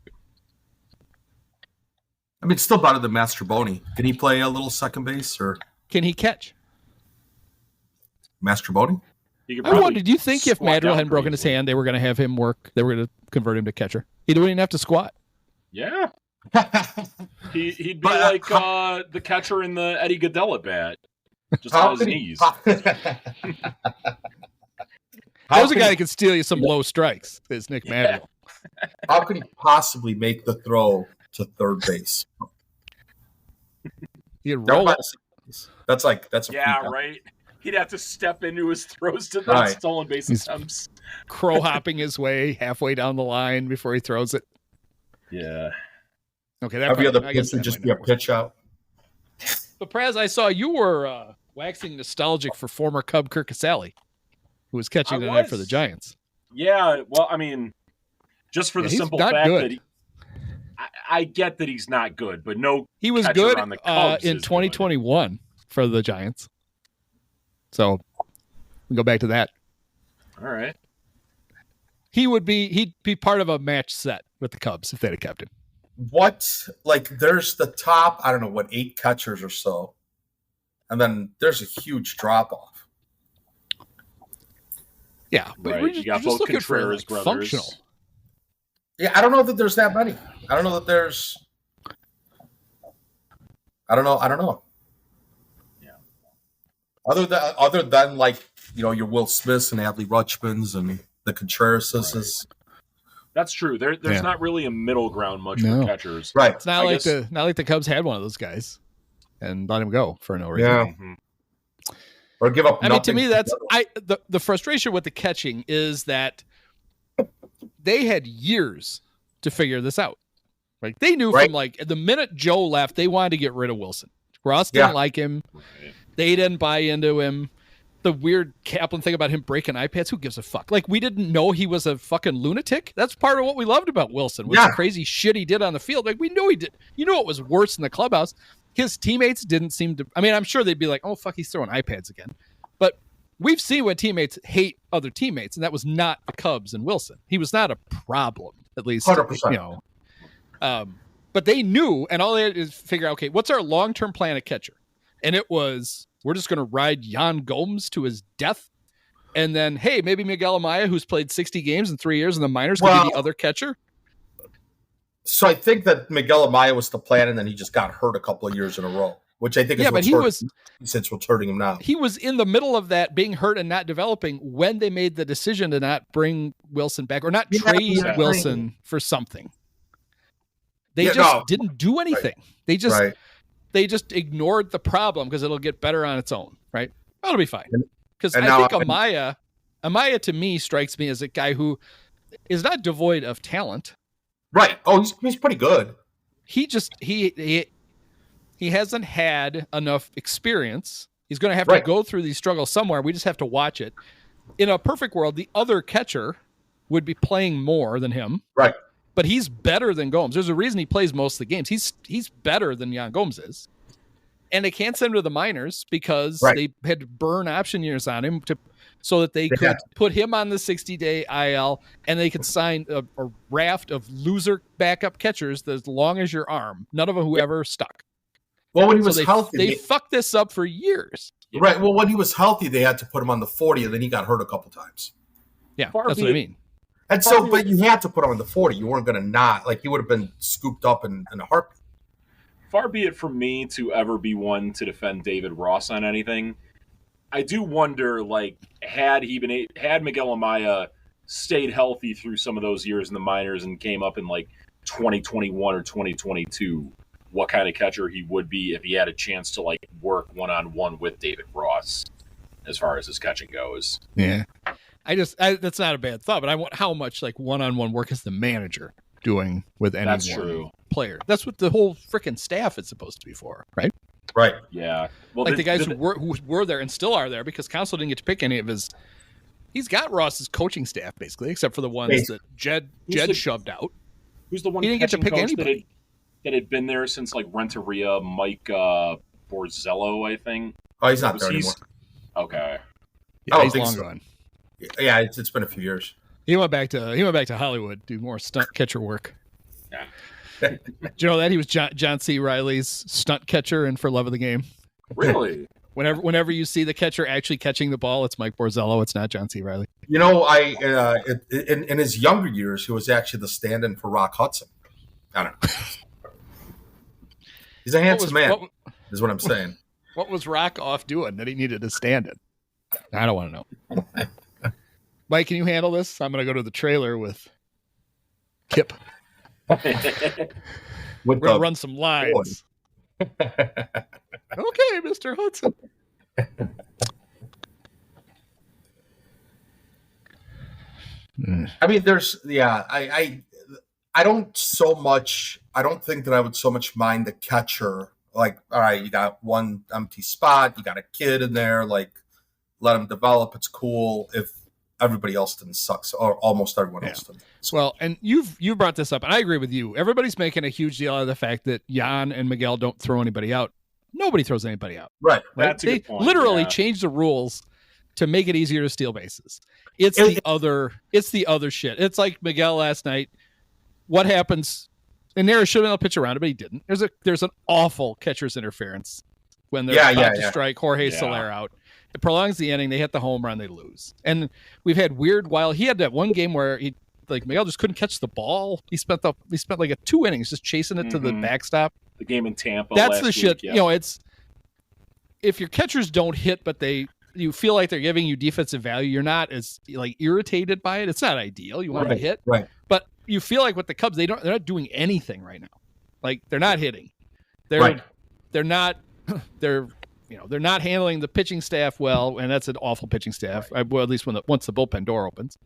I mean, it's still better than Mastroboni. Can he play a little second base, or can he catch? Mastroboni? I wonder, do you think if Madrigal hadn't broken his hand, they were going to have him work? They were going to convert him to catcher. He wouldn't even have to squat. Yeah. He'd be like the catcher in the Eddie Goodell at bat, just on his knees. There's a guy that can steal you some low strikes. Is Nick Madrigal? How could he possibly make the throw to third base? He'd roll it. That's a right. He'd have to step into his throws to the stolen base attempts. Crow hopping his way halfway down the line before he throws it. Yeah. Okay. Every other pitch would just be a pitch out. But Praz, I saw you were waxing nostalgic for former Cub Kirk Casale, who was catching tonight for the Giants. Yeah. Well, I mean, just for the simple fact that I get that he's not good, but he was good in 2021 for the Giants. So we go back to that. All right. He'd be part of a match set with the Cubs if they'd have kept him. There's the top, 8 catchers or so. And then there's a huge drop off. Yeah, but you got both Contreras brothers. Functional. Yeah, I don't know that there's that many. I don't know. Yeah. Other than your Will Smiths and Adley Rutschmans and the Contrerases. Right. That's true. There's not really a middle ground much for catchers. Right. It's not like the Cubs had one of those guys and let him go for no reason. Yeah. Mm-hmm. Or give up. I mean, to me, that's the frustration with the catching is that they had years to figure this out. Like they knew from like the minute Joe left, they wanted to get rid of Wilson. Ross didn't like him. Right. They didn't buy into him. The weird Kaplan thing about him breaking iPads, who gives a fuck? Like, we didn't know he was a fucking lunatic. That's part of what we loved about Wilson, was the crazy shit he did on the field. Like, we knew he did. You know, it was worse in the clubhouse. His teammates didn't seem to. I mean, I'm sure they'd be like, oh, fuck, he's throwing iPads again. But we've seen when teammates hate other teammates, and that was not the Cubs and Wilson. He was not a problem, at least. 100%. You know. But they knew, and all they had to figure out, okay, what's our long-term plan at catcher? And it was, we're just going to ride Yan Gomes to his death. And then, hey, maybe Miguel Amaya, who's played 60 games in 3 years in the minors, could be the other catcher. So I think that Miguel Amaya was the plan, and then he just got hurt a couple of years in a row, which I think is what's hurting him now. He was in the middle of that, being hurt and not developing, when they made the decision to not bring Wilson back or not trade Wilson for something. They didn't do anything. Right. They just ignored the problem because it'll get better on its own, right? It'll be fine. Because I think Amaya to me strikes me as a guy who is not devoid of talent. Right. Oh, he's pretty good. He hasn't had enough experience. He's going to have to go through these struggles somewhere. We just have to watch it. In a perfect world, the other catcher would be playing more than him. Right. But he's better than Gomes. There's a reason he plays most of the games. He's better than Yan Gomes is. And they can't send him to the minors because they had to burn option years on him so that they could put him on the 60-day IL, and they could sign a raft of loser backup catchers as long as your arm. None of them who ever stuck. Well, when he was healthy, they fucked this up for years. Right. Well, when he was healthy, they had to put him on the 40, and then he got hurt a couple times. Yeah, that's what I mean. And so, but you had to put him on the 40. You weren't going to not. Like, he would have been scooped up in a heartbeat. Far be it from me to ever be one to defend David Ross on anything. I do wonder, like, had Miguel Amaya stayed healthy through some of those years in the minors and came up in, like, 2021 or 2022, what kind of catcher he would be if he had a chance to, like, work one-on-one with David Ross as far as his catching goes. Yeah. That's not a bad thought, but I want how much like one-on-one work is the manager doing with any one player? That's what the whole freaking staff is supposed to be for, right? Right. Yeah. Well, like the guys who were there and still are there, because Council didn't get to pick any of his. He's got Ross's coaching staff basically, except for the ones that Jed shoved out. Who's the one? He didn't get to pick anybody that had been there since like Renteria, Mike Borzello, I think. Oh, he's not there anymore. Okay. Yeah, he's long gone. Yeah, it's been a few years. He went back to Hollywood, do more stunt catcher work. Yeah. Do you know that he was John C. Reilly's stunt catcher in For Love of the Game? Really? Whenever you see the catcher actually catching the ball, it's Mike Borzello. It's not John C. Reilly. You know, in his younger years, he was actually the stand-in for Rock Hudson. I don't know. He's a handsome man, is what I'm saying. What was Rock off doing that he needed to stand in? I don't want to know. Mike, can you handle this? I'm going to go to the trailer with Kip. We're going to run some lines. Okay, Mr. Hudson. I mean, I don't think that I would so much mind the catcher. Like, all right, you got one empty spot, you got a kid in there, like, let him develop. It's cool if everybody else didn't suck, or almost everyone else didn't. Well, and you brought this up, and I agree with you. Everybody's making a huge deal out of the fact that Yan and Miguel don't throw anybody out. Nobody throws anybody out. Right? That's a good point. They literally changed the rules to make it easier to steal bases. It's the other shit. It's like Miguel last night. What happens? And Nera should have been able to pitch around it, but he didn't. There's an awful catcher's interference when they're about to strike Jorge Soler out. It prolongs the inning. They hit the home run. They lose. And we've had he had that one game where Miguel just couldn't catch the ball. He spent like 2 innings just chasing it to the backstop. The game in Tampa. That's the shit. Yeah. You know, it's if your catchers don't hit, but you feel like they're giving you defensive value, you're not as like irritated by it. It's not ideal. You want to hit, right? But you feel like with the Cubs, they're not doing anything right now. Like they're not hitting. They're not handling the pitching staff well, and that's an awful pitching staff. Right. Well, at least once the bullpen door opens.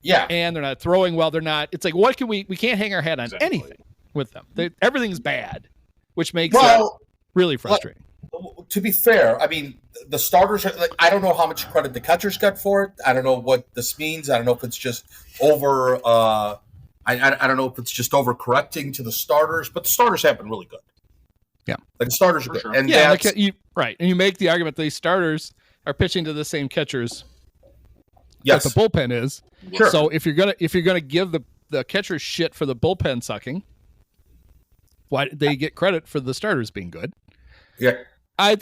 Yeah, and they're not throwing well. They're not. It's like, what can we can't hang our hat on anything. with them. Everything's bad, which makes it really frustrating. To be fair, I mean, the starters are like, I don't know how much credit the catchers got for it. I don't know what this means. I don't know if it's just over. I don't know if it's just overcorrecting to the starters, but the starters have been really good. Yeah, like the starters are good, sure. and right. And you make the argument that these starters are pitching to the same catchers. Yes, that the bullpen is. Sure. So if you're gonna give the catchers shit for the bullpen sucking, why did they get credit for the starters being good? Yeah. I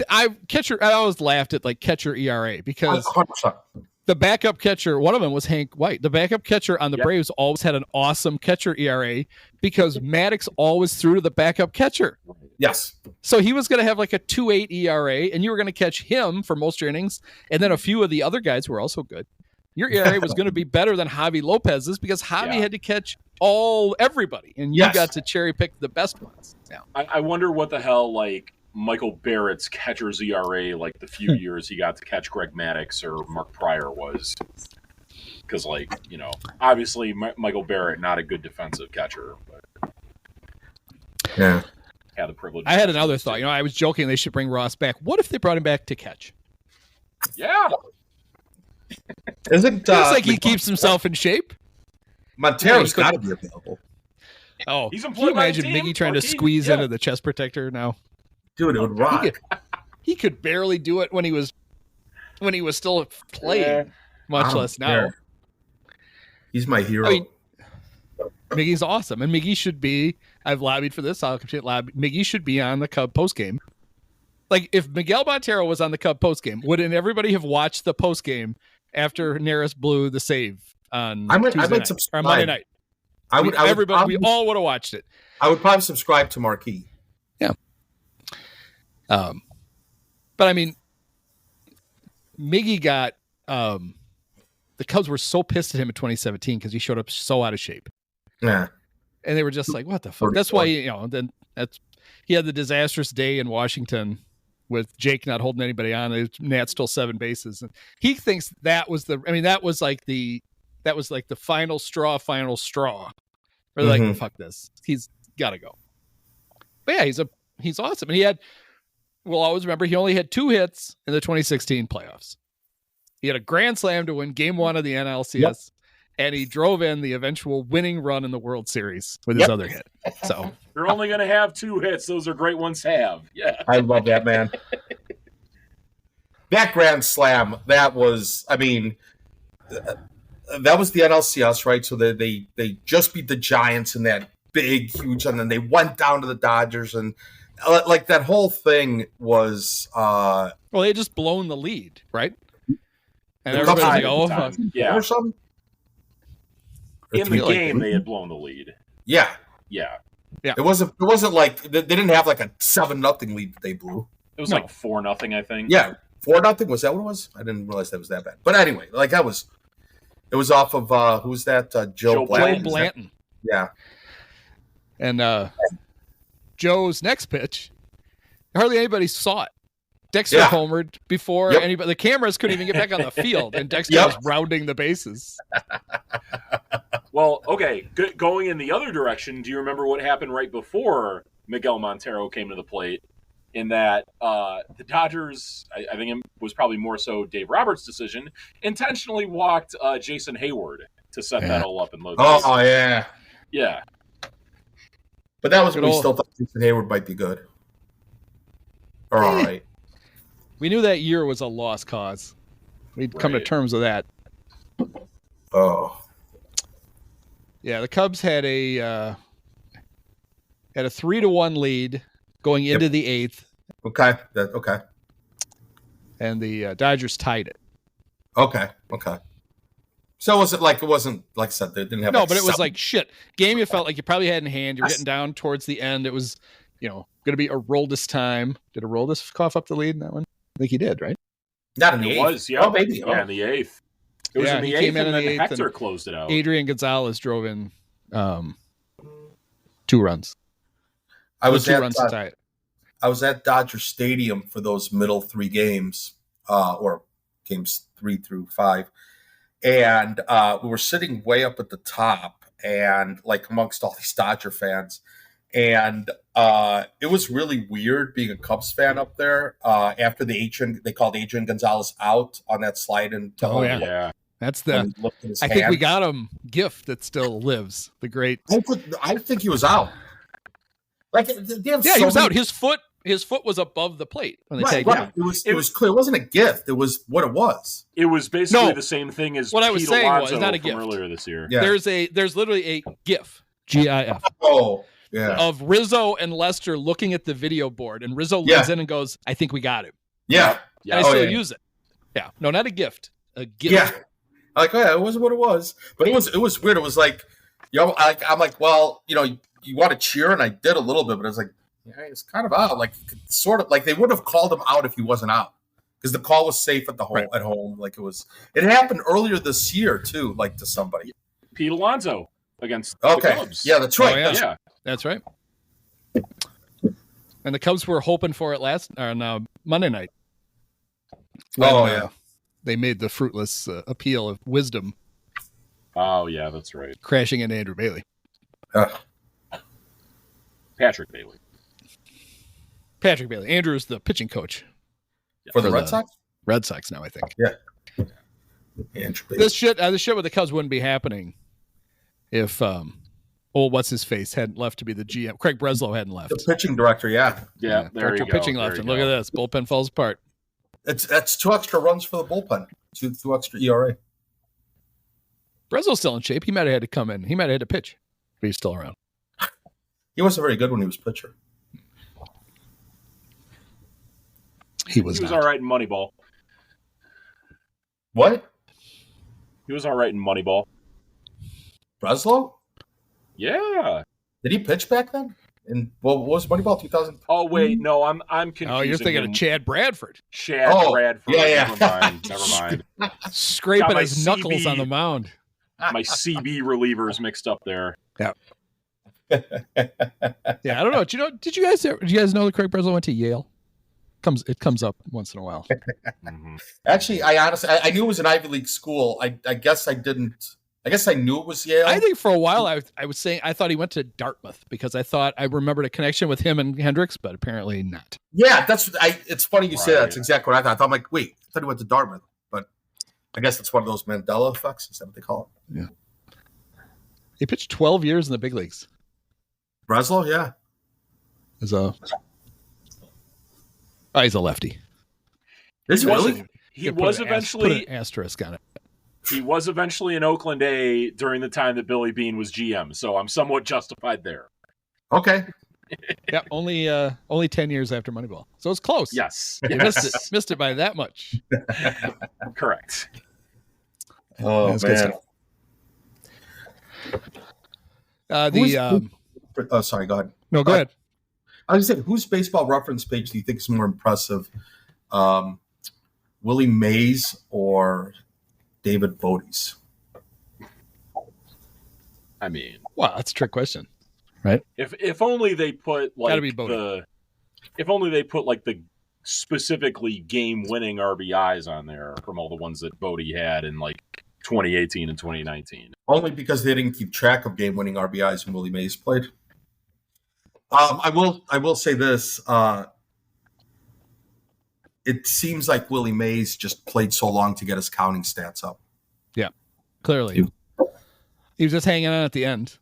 always laughed at like catcher ERA because 100%. The backup catcher, one of them was Hank White. The backup catcher on the Braves always had an awesome catcher ERA because Maddox always threw to the backup catcher. Yes. So he was going to have like a 2.8 ERA, and you were going to catch him for most innings, and then a few of the other guys who were also good. Your ERA was going to be better than Javi Lopez's because Javi had to catch everybody, and you got to cherry pick the best ones. Yeah. I wonder what the hell like Michael Barrett's catcher's ERA like the few years he got to catch Greg Maddux or Mark Pryor was. Because, like, you know, obviously Michael Barrett, not a good defensive catcher. But yeah. Had the privilege. I had another thought. You know, I was joking they should bring Ross back. What if they brought him back to catch? Yeah. Isn't Looks like he keeps himself in shape. Montero's got to be available. Oh, he's can you imagine Miggy trying to squeeze into the chest protector now? Dude, it would rock. He could barely do it when he was still playing, much less now. Care. He's my hero. I mean, Miggy's awesome, and Miggy should be. I've lobbied for this. I'll continue to lobby. Miggy should be on the Cub postgame. Like if Miguel Montero was on the Cub postgame, wouldn't everybody have watched the postgame after Neris blew the save on Tuesday night, or Monday night? We all would have watched it. I would probably subscribe to Marquee. Yeah. But I mean, Miggy got the Cubs were so pissed at him in 2017 because he showed up so out of shape. Yeah. And they were just like, what the fuck? That's why, he had the disastrous day in Washington with Jake not holding anybody on. Nat stole 7 bases. And he thinks that was that was like the final straw. We're like, fuck this. He's got to go. But yeah, he's awesome. And we'll always remember he only had 2 hits in the 2016 playoffs. He had a grand slam to win game 1 of the NLCS, and he drove in the eventual winning run in the World Series with his other hit. So you're only going to have 2 hits. Those are great ones to have. Yeah. I love that, man. That grand slam, that was the NLCS, right? So they just beat the Giants in that big, huge, and then they went down to the Dodgers, and like that whole thing was. Well, they had just blown the lead, right? And everybody's like, "Oh, fuck. Yeah." Or something. In the game, they had blown the lead. Yeah. Yeah. It wasn't like they didn't have like a 7-0 lead that they blew. It was like 4-0, I think. Yeah, 4-0. Was that what it was? I didn't realize that was that bad. But anyway, like it was off of who's that? Joe Blanton. Yeah. And Joe's next pitch, hardly anybody saw it. Dexter homered before anybody. The cameras couldn't even get back on the field, and Dexter was rounding the bases. Well, okay, going in the other direction, do you remember what happened right before Miguel Montero came to the plate? In that the Dodgers, I think it was probably more so Dave Roberts' decision, intentionally walked Jason Hayward to set that all up and load. Oh, yeah. Yeah. But that was when we still thought Jason Hayward might be good. Or all right. We knew that year was a lost cause. We'd come to terms with that. Oh. Yeah, the Cubs had a 3-1 lead going into the 8th. Okay. Okay. And the Dodgers tied it. Okay. So it wasn't like I said, they didn't have but it was like shit. Game you felt like you probably had in hand. You're getting down towards the end. It was, going to be a Aroldis time. Did Aroldis cough up the lead in that one? I think he did, right? Not in the 8th. It was, yeah. Oh, maybe. Yeah, in the 8th. It was in the 8th, and then Hector closed it out. Adrian Gonzalez drove in 2 runs. I was 2 runs to tie it. I was at Dodger Stadium for those middle 3 games, or games 3 through 5. And we were sitting way up at the top and like amongst all these Dodger fans. And it was really weird being a Cubs fan up there after they called Adrian Gonzalez out on that slide. And yeah. That's the. I think we got him gift that still lives. The great. I think he was out. Like he was out. His foot was above the plate when they tagged him. It was clear. It wasn't a gift. It was what it was. It was basically the same thing as what I was Pete saying Alonso was not a gift earlier this year. Yeah. There's literally a GIF. GIF. Oh. Yeah. Of Rizzo and Lester looking at the video board, and Rizzo leans in and goes, "I think we got him." Yeah. And I still use it. Yeah. No, not a gift. A gift. Yeah. It was what it was. But it was weird. It was like, I'm like, well, you want to cheer, and I did a little bit, but I was like, yeah, it's kind of out. Like, sort of like they would have called him out if he wasn't out, because the call was safe at home. Like it happened earlier this year too, like to somebody. Pete Alonso against the Cubs. Yeah, that's right. Yeah. That's right. And the Cubs were hoping for it on Monday night. When, they made the fruitless appeal of wisdom. Oh, yeah, that's right. Crashing into Andrew Bailey. Patrick Bailey. Andrew's the pitching coach. For the Red Sox? Red Sox now, I think. Yeah. Andrew Bailey. This shit with the Cubs wouldn't be happening if what's-his-face hadn't left to be the GM. Craig Breslow hadn't left. The pitching director, Yeah, there director you go. Pitching left, and look at this. Bullpen falls apart. That's 2 extra runs for the bullpen. Two extra ERA. Breslow's still in shape. He might have had to come in. He might have had to pitch, but he's still around. He wasn't very good when he was pitcher. He was all right in Moneyball. What? He was all right in Moneyball. Breslow? Yeah. Did he pitch back then? And what was Moneyball 2000? Oh wait, no, I'm confusing. Oh, you're thinking of Chad Bradford. Bradford. Yeah. Never mind. Scraping his knuckles on the mound. My CB relievers mixed up there. Yeah. Yeah, I don't know. Did you guys know that Craig Breslow went to Yale? It comes up once in a while. Actually, I knew it was an Ivy League school. I guess I didn't. I guess I knew it was Yale. I think for a while I was saying I thought he went to Dartmouth because I thought I remembered a connection with him and Hendricks, but apparently not. Yeah, it's funny you say that. That's exactly what I thought. I'm like, wait, I thought he went to Dartmouth, but I guess that's one of those Mandela effects. Is that what they call it? Yeah. He pitched 12 years in the big leagues. Breslow, yeah. He's a lefty. Is he really? He was eventually put an asterisk on it. He was eventually in Oakland A during the time that Billy Beane was GM, so I'm somewhat justified there. Okay. Yeah, only 10 years after Moneyball, so it's close. Yes, you missed it by that much. Correct. Oh man. Sorry, go ahead. No, go ahead. I was saying, whose baseball reference page do you think is more impressive, Willie Mays or David Bodie's? I mean, wow, that's a trick question, right? If only they put like if only they put like the specifically game-winning RBIs on there from all the ones that Bodie had in like 2018 and 2019. Only because they didn't keep track of game-winning RBIs when Willie Mays played. I will say this. It seems like Willie Mays just played so long to get his counting stats up. Yeah, clearly. He was just hanging on at the end.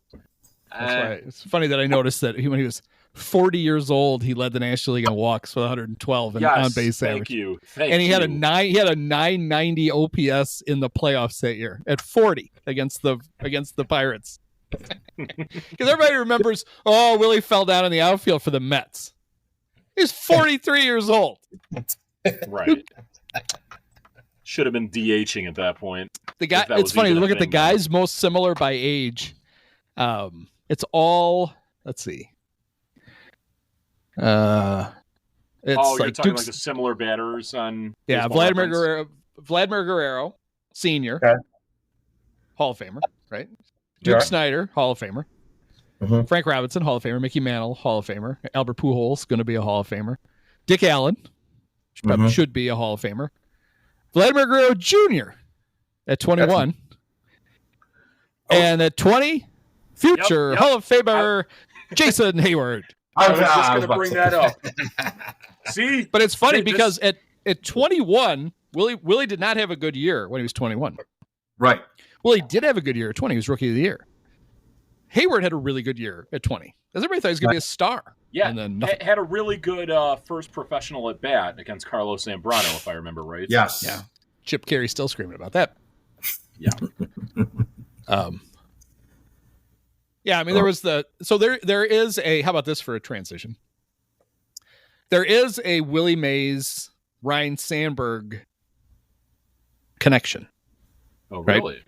That's why it's funny that I noticed that when he was 40 years old, he led the National League in walks with 112 and on base average. Thank you. He had a 990 OPS in the playoffs that year at 40 against the Pirates. Because everybody remembers, Willie fell down in the outfield for the Mets. He's 43 years old. Right. Should have been DHing at that point. The guy. It's funny to look at the guys most similar by age. It's all. Let's see. It's you're like talking Duke's, like the similar batters on. Yeah, Vladimir Guerrero, Senior, Hall of Famer, right? Duke Snyder, Hall of Famer. Mm-hmm. Frank Robinson, Hall of Famer. Mickey Mantle, Hall of Famer. Albert Pujols, going to be a Hall of Famer. Dick Allen, probably should be a Hall of Famer. Vladimir Guerrero Jr. at 21. And at 20, future Hall of Famer Jason Hayward. I was just going to bring that up. See? But it's funny because at 21, Willie did not have a good year when he was 21. Right. Willie did have a good year at 20. He was Rookie of the Year. Hayward had a really good year at 20. Because everybody thought he was going to be a star. Yeah, and then had a really good first professional at bat against Carlos Zambrano, if I remember right. Yes. Yeah. Chip Carey still screaming about that. Yeah. Yeah, I mean, there is a, how about this for a transition? There is a Willie Mays, Ryne Sandberg connection. Oh, really? Right?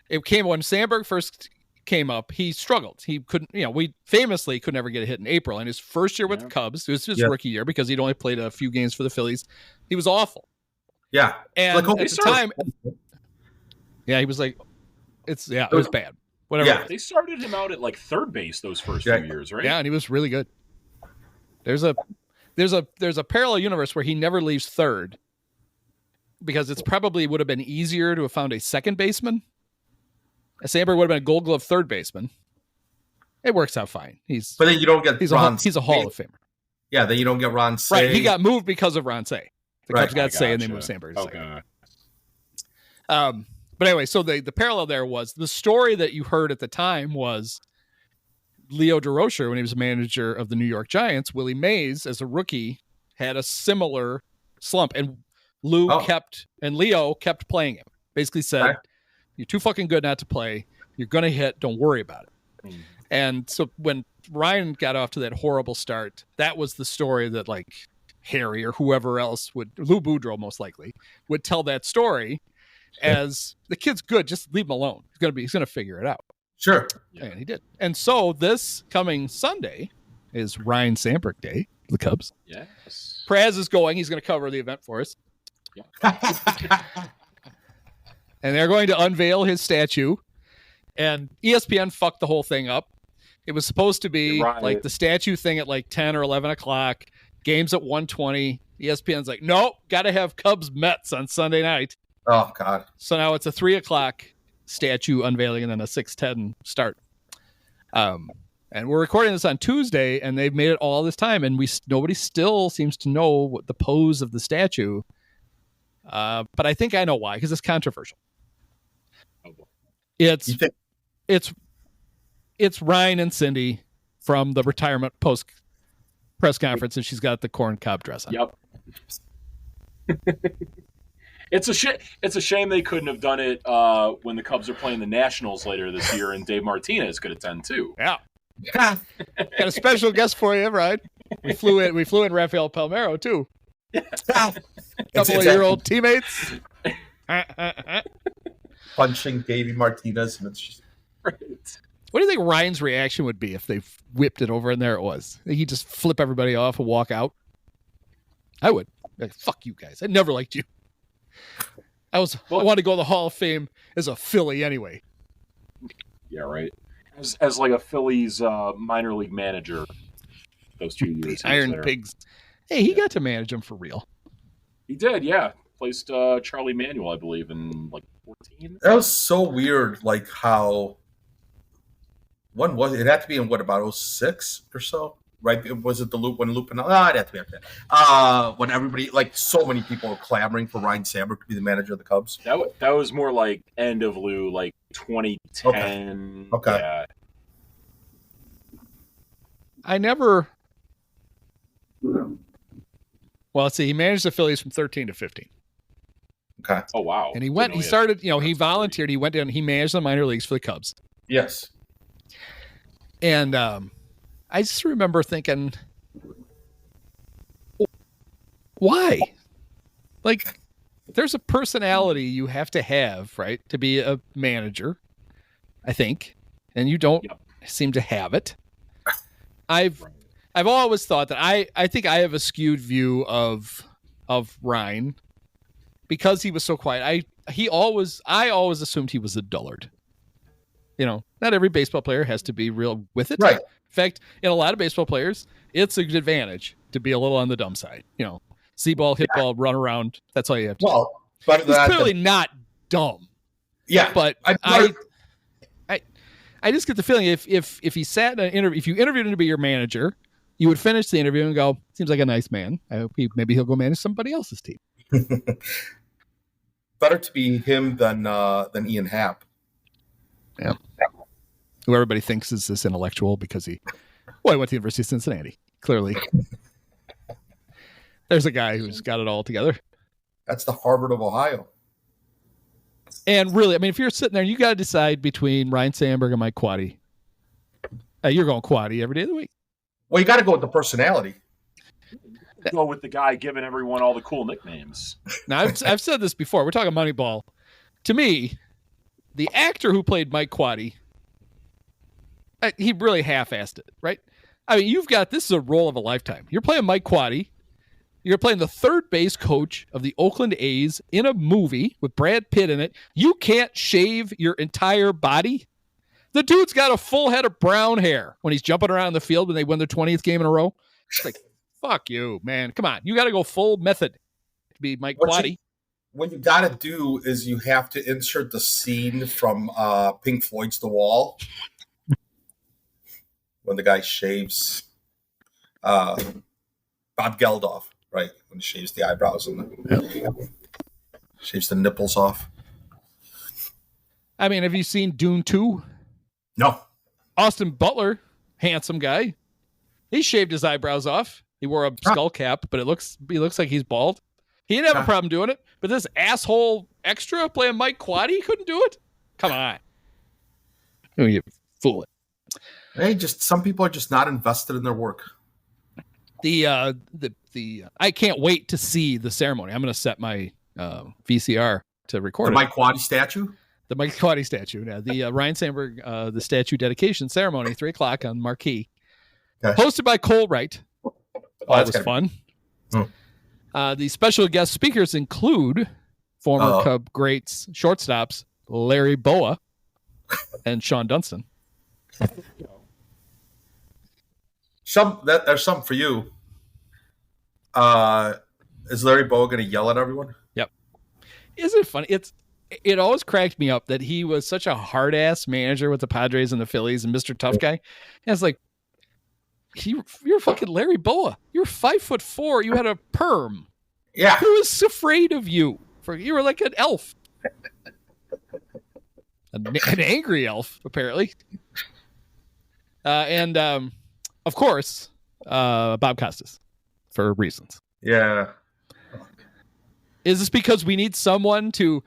It came when Sandberg first came up, he struggled. He couldn't, we famously could never get a hit in April. And his first year with the Cubs, it was his rookie year because he'd only played a few games for the Phillies. He was awful. Yeah. And at the time, he was like, it was bad. Whatever. Yeah. They started him out at like third base those first few years, right? Yeah, and he was really good. There's a parallel universe where he never leaves third because it's probably would have been easier to have found a second baseman. Sandberg would have been a Gold Glove third baseman. It works out fine. But then you don't get he's a Hall of Famer. Yeah, then you don't get Ron Say. Right, he got moved because of Ron Say. The Cubs got Say and they moved Sandberg. Okay. But anyway, so the parallel there was the story that you heard at the time was Leo DeRocher, when he was manager of the New York Giants, Willie Mays as a rookie had a similar slump, and Leo kept playing him. Basically said, "You're too fucking good not to play. You're gonna hit. Don't worry about it." And so when Ryan got off to that horrible start, that was the story that like Harry or whoever else Lou Boudreau most likely would tell that story. As the kid's good, just leave him alone. He's gonna figure it out. Sure. And he did. And so this coming Sunday is Ryne Sandberg Day, the Cubs. Yes. Praz is going. He's going to cover the event for us. Yeah. And they're going to unveil his statue. And ESPN fucked the whole thing up. It was supposed to be like the statue thing at like 10 or 11 o'clock. Games at 1:20. ESPN's like, nope, got to have Cubs Mets on Sunday night. Oh, God. So now it's a 3 o'clock statue unveiling and then a 6:10 start. And we're recording this on Tuesday, and they've made it all this time, and nobody still seems to know what the pose of the statue. But I think I know why, because it's controversial. It's Ryan and Cindy from the retirement post press conference, and she's got the corn cob dress on. Yep. It's a shame they couldn't have done it when the Cubs are playing the Nationals later this year, and Dave Martinez could attend too. Yeah. Got a special guest for you, right? We flew in Rafael Palmeiro too. Couple of your old teammates. Punching Davey Martinez, and it's just right. What do you think Ryan's reaction would be if they whipped it over and there it was? He'd just flip everybody off and walk out. I would. Like, fuck you guys. I never liked you. I wanted to go to the Hall of Fame as a Philly anyway. Yeah, right. As like a Phillies minor league manager those 2 years. Iron Pigs. Hey, he got to manage them for real. He did, yeah. Placed Charlie Manuel, I believe, in like 14. That was so weird, like how when was it? It had to be in about 06 or so, right? Was it the loop when Lupin? I'd have to be up there. When everybody, like so many people were clamoring for Ryne Sandberg to be the manager of the Cubs. That was more like end of Lou, like 2010. Okay. Yeah. I never. Well, let's see. He managed the Phillies from 13 to 15. Okay. Oh, wow. And he started, he volunteered. He went down, he managed the minor leagues for the Cubs. Yes. And I just remember thinking, why? Like, there's a personality you have to have, right, to be a manager, I think. And you don't seem to have it. I've always thought that I think I have a skewed view of Ryne because he was so quiet. I always assumed he was a dullard. Not every baseball player has to be real with it. Right. In fact, in a lot of baseball players, it's a good advantage to be a little on the dumb side. See ball, hit ball, run around. That's all you have to do. But he's clearly not dumb. Yeah. But I just get the feeling if he sat in an interview, if you interviewed him to be your manager, you would finish the interview and go, "Seems like a nice man. I hope maybe he'll go manage somebody else's team." Better to be him than Ian Happ. Yeah. Who everybody thinks is this intellectual because he went to the University of Cincinnati. Clearly, there's a guy who's got it all together. That's the Harvard of Ohio. And really, I mean, if you're sitting there, you got to decide between Ryne Sandberg and Mike Quaddy. You're going Quaddy every day of the week. Well, you got to go with the personality. Go with the guy giving everyone all the cool nicknames. Now, I've said this before. We're talking Moneyball. To me, the actor who played Mike Quaddy, he really half-assed it, right? I mean, this is a role of a lifetime. You're playing Mike Quaddy. You're playing the third base coach of the Oakland A's in a movie with Brad Pitt in it. You can't shave your entire body. The dude's got a full head of brown hair when he's jumping around the field when they win their 20th game in a row. It's like, fuck you, man. Come on. You got to go full method to be Mike Quaddy. What you got to do is you have to insert the scene from Pink Floyd's The Wall when the guy shaves Bob Geldof. Right, when he shaves the eyebrows and shaves the nipples off. I mean, have you seen Dune 2? No. Austin Butler, handsome guy. He shaved his eyebrows off. He wore a skull cap, but he looks like he's bald. He didn't have a problem doing it, but this asshole extra playing Mike Quaddy couldn't do it? Come on. You fool it. Hey, some people are just not invested in their work. I can't wait to see the ceremony. I'm going to set my VCR to record the Mike Quaddy statue. The Mike Quaddy statue. Yeah, the Ryne Sandberg the statue dedication ceremony, 3:00 on Marquee, hosted by Cole Wright. That was fun. The special guest speakers include former Cub greats shortstops Larry Boa and Sean Dunston. There's something for you. Is Larry Boa going to yell at everyone? Yep. Isn't it funny? It always cracked me up that he was such a hard ass manager with the Padres and the Phillies and Mr. Tough Guy. And it's like, you're fucking Larry Boa. You're 5'4". You had a perm. Yeah. Who was afraid of you? You were like an elf. An angry elf, apparently. And of course, Bob Costas. For reasons. Yeah. Is this because we need someone to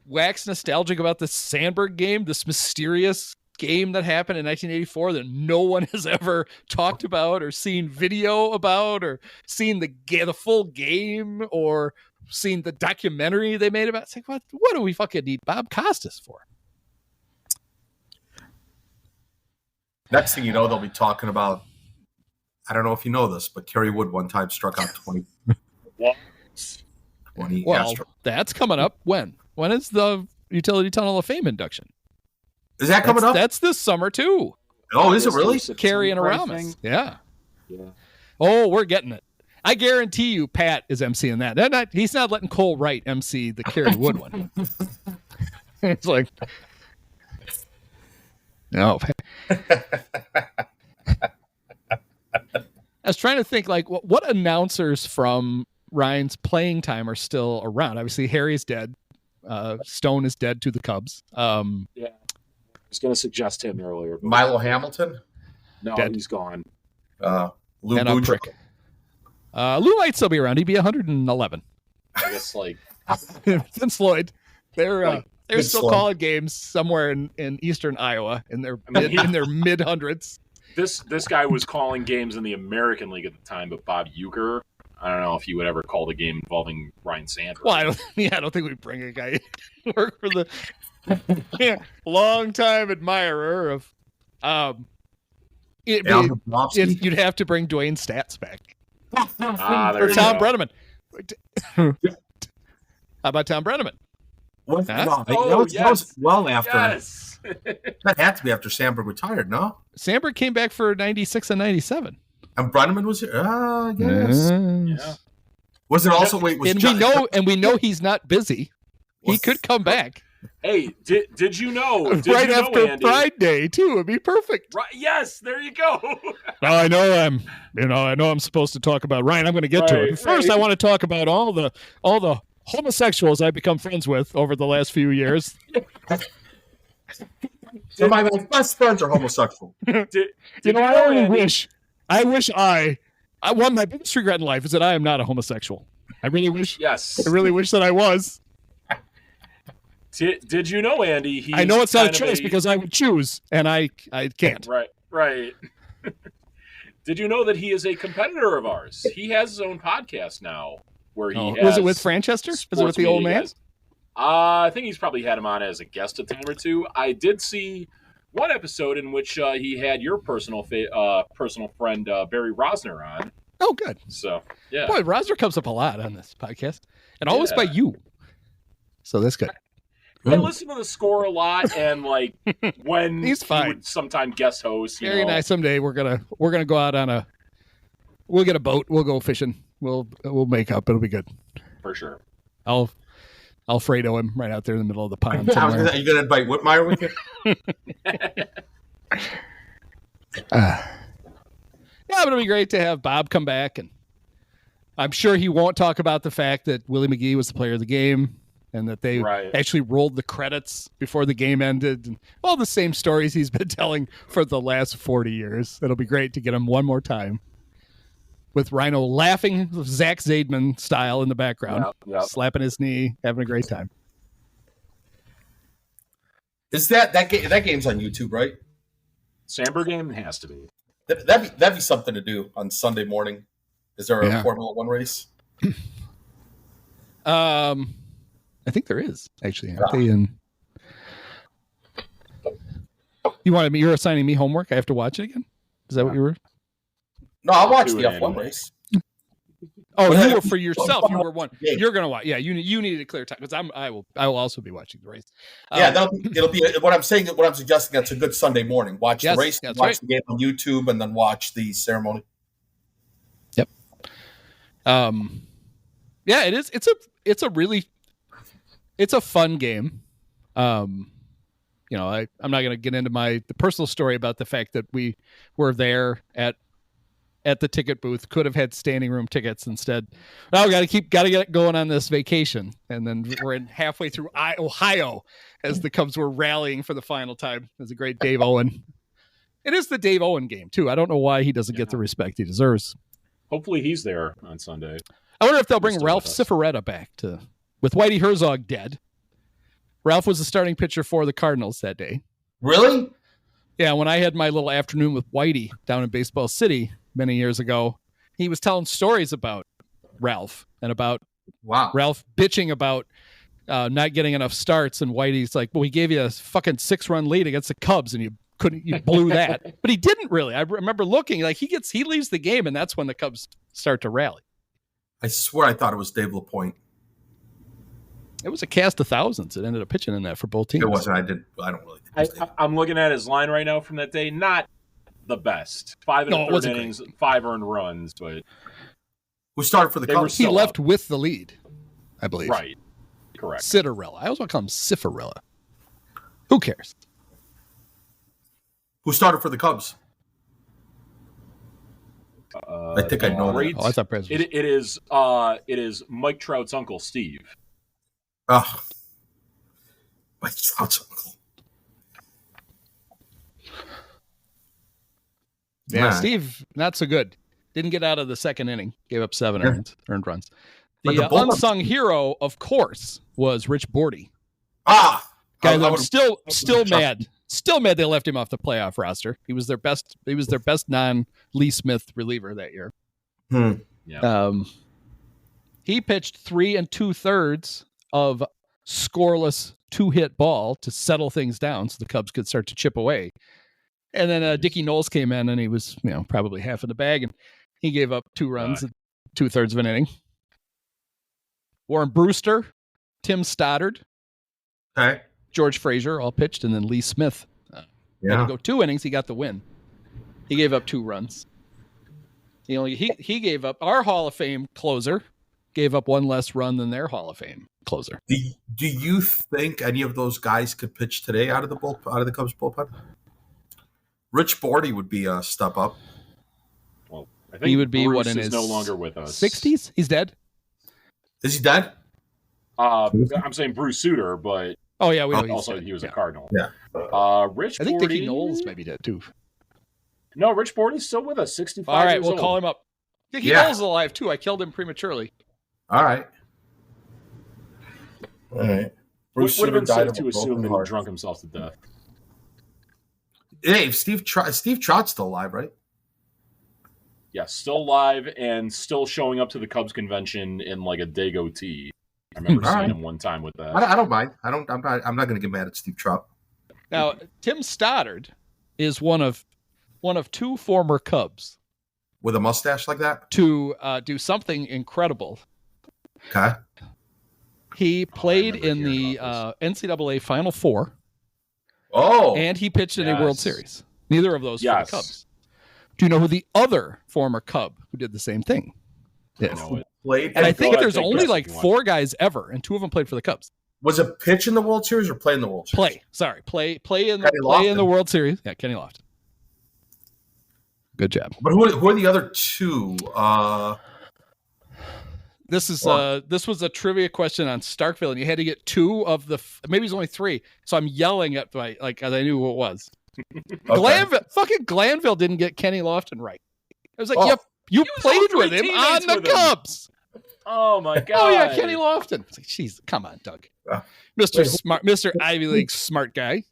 wax nostalgic about the Sandberg game, this mysterious game that happened in 1984 that no one has ever talked about or seen video about or seen the full game or seen the documentary they made about? It's like, what do we fucking need Bob Costas for? Next thing you know, they'll be talking about, I don't know if you know this, but Kerry Wood one time struck out 20. What? 20 well, that's coming up. When is the Utility Tunnel of Fame induction? Is that coming up? That's this summer too. Oh, is it really? Kerry and Aramis. Yeah. Oh, we're getting it. I guarantee you Pat is emceeing that. He's not letting Cole Wright MC the Kerry Wood one. It's like, no. I was trying to think, like, what announcers from Ryan's playing time are still around? Obviously, Harry's dead. Stone is dead to the Cubs. Yeah. I was going to suggest him earlier. Milo Hamilton? No, dead. He's gone. Lou and Boudreaux. Lou might still be around. He'd be 111. I guess, like... Vince Floyd. They're still Floyd. calling games somewhere in eastern Iowa in their mid-hundreds. This guy was calling games in the American League at the time, but Bob Uecker, I don't know if he would ever call the game involving Ryne Sandberg. Well, I don't think we bring a guy to work for the long-time admirer of. You'd have to bring Dwayne Stats back. Or Tom Brenneman. How about Tom Brenneman? That was well after. Yes. That had to be after Sandberg retired, no? Sandberg came back for 96 and 97. And Brenneman was here? Yes. Yeah. Was it also... Wait, we know he's not busy. He could come back. Hey, did you know? Did right you know, after Andy? Pride Day too. It'd be perfect. Right, yes, there you go. Now, I know I'm supposed to talk about Ryan. I'm going to get to it. But first, I want to talk about all the homosexuals I've become friends with over the last few years. So my best friends are homosexual. I wish one my biggest regret in life is that I am not a homosexual. I really wish. Yes. I really wish that I was. Did you know, Andy? I know it's not a choice because I would choose, and I can't. Right. Did you know that he is a competitor of ours? He has his own podcast now where he has. Was it with Franchester? Was it with the old man? I think he's probably had him on as a guest a time or two. I did see one episode in which he had your personal friend Barry Rosner on. Oh, good. So, yeah. Boy, Rosner comes up a lot on this podcast, and always by you. So that's good. I listen to the score a lot, and like when he's fine. He would sometime guest host. Gary and I someday we're gonna go out on we'll get a boat. We'll go fishing. We'll make up. It'll be good for sure. I'll Fredo him right out there in the middle of the pond. Are you gonna invite Whitmire with you? Yeah, but it'll be great to have Bob come back, and I'm sure he won't talk about the fact that Willie McGee was the player of the game. And that they actually rolled the credits before the game ended. And all the same stories he's been telling for the last 40 years. It'll be great to get him one more time. With Rhino laughing Zach Zaidman style in the background. Yep. Slapping his knee, having a great time. Is that game's on YouTube, right? Sandberg game has to be. That'd be something to do on Sunday morning. Is there a Formula One race? I think there is, actually. Aren't they in? You're assigning me homework? I have to watch it again? Is that what you were? No, I'll watch the F1 race. Oh, you were for yourself. You were one. You're going to watch. Yeah, you needed a clear time because I will also be watching the race. It'll be what I'm suggesting. That's a good Sunday morning. Watch the race, watch the game on YouTube, and then watch the ceremony. Yep. Yeah, it is. It's a fun game. I'm not going to get into the personal story about the fact that we were there at the ticket booth, could have had standing room tickets instead. Now got to get going on this vacation. And then we're halfway through Ohio as the Cubs were rallying for the final time. It was a great Dave Owen. It is the Dave Owen game too. I don't know why he doesn't get the respect he deserves. Hopefully he's there on Sunday. I wonder if they'll bring Ralph Cifaretta back with Whitey Herzog dead. Ralph was the starting pitcher for the Cardinals that day. Really? Yeah, when I had my little afternoon with Whitey down in Baseball City many years ago, he was telling stories about Ralph and about Ralph bitching about not getting enough starts. And Whitey's like, well, we gave you a fucking 6-run lead against the Cubs and you blew that. But he didn't really. I remember looking like he leaves the game and that's when the Cubs start to rally. I swear I thought it was Dave LaPointe. It was a cast of thousands that ended up pitching in that for both teams. It wasn't. I don't really think I'm looking at his line right now from that day. Not the best. 5 1/3 innings, 5 earned runs, but who started for the Cubs? He left with the lead, I believe. Right. Correct. Citarella. I always want to call him Cifarella. Who cares? Who started for the Cubs? I think I know that. I thought it is Mike Trout's uncle, Steve. Oh, Mike Trout's uncle. Yeah, Steve, not so good. Didn't get out of the second inning. Gave up 7 earned runs. The unsung hero, of course, was Rich Bordy. Guy that still mad. Still mad they left him off the playoff roster. He was their best non-Lee Smith reliever that year. Yeah. He pitched 3 2/3 of scoreless 2-hit ball to settle things down so the Cubs could start to chip away. And then Dickie Knowles came in and he was, probably half in the bag and he gave up 2 runs at 2/3 of an inning. Warren Brewster, Tim Stoddard, George Frazier all pitched, and then Lee Smith had to go 2 innings. He got the win. He gave up 2 runs. He gave up our Hall of Fame closer, gave up one less run than their Hall of Fame closer. Do you think any of those guys could pitch today out of the Cubs bullpen? Rich Bordy would be a step up. Well, I think he would be Bruce in is his no longer with us. 60s? He's dead? Is he dead? I'm saying Bruce Sutter, but oh yeah, we know also he was a Cardinal. Yeah. Rich I think Bordy, Dickie Knowles maybe dead too. No, Rich Bordy's still with us, 65 All right, years we'll old. call him up. Dickie Knowles is alive too. I killed him prematurely. All right. Bruce Would have been died safe of to a assume broken that he heart. drunk himself to death. Hey, Steve Trout's still alive, right? Yeah, still alive and still showing up to the Cubs convention in like a Dago tee. I remember seeing him one time with that. I don't mind. I'm not going to get mad at Steve Trout. Now, Tim Stoddard is one of two former Cubs With a mustache like that? to do something incredible. Okay. He played in the NCAA Final Four. Oh. And he pitched in a World Series. Neither of those for the Cubs. Do you know who the other former Cub who did the same thing is? Played, and I think there's only like 4 guys ever, and 2 of them played for the Cubs. Was it pitch in the World Series or play in the World Series? Play in the World Series. Yeah, Kenny Lofton. Good job. But who are the other 2? This was a trivia question on Starkville, and you had to get 2 of the maybe it's only 3. So I'm yelling at as I knew who it was. Glanville didn't get Kenny Lofton right. I was like, yep, you played with him on the Cubs. Oh my god! Oh yeah, Kenny Lofton. It's like, jeez, come on, Doug, Mr. Ivy League smart guy.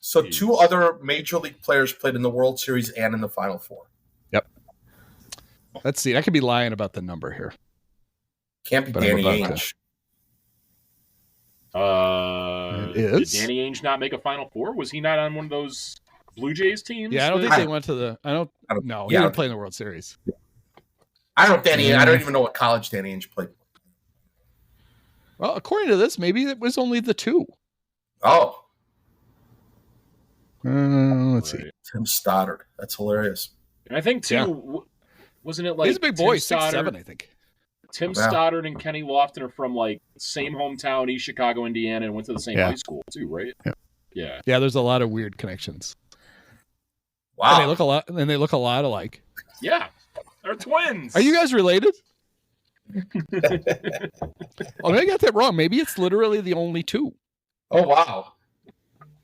So 2 other major league players played in the World Series and in the Final Four. Yep. Let's see. I could be lying about the number here. Can't be Danny Ainge. Did Danny Ainge not make a Final Four? Was he not on one of those Blue Jays teams? Yeah, I don't think they went to the. I don't know. He didn't play in the World Series. I don't even know what college Danny Ainge played. Well, according to this, maybe it was only the 2. Oh. Let's see. Tim Stoddard. That's hilarious. And I think too, wasn't it like he's a big boy, 6'7", I think. Tim Stoddard and Kenny Lofton are from like same hometown, East Chicago, Indiana, and went to the same high school too, right? Yeah. Yeah, there's a lot of weird connections. Wow. And they look a lot alike. Yeah. They're twins. Are you guys related? Oh, I got that wrong. Maybe it's literally the only 2. Oh, wow.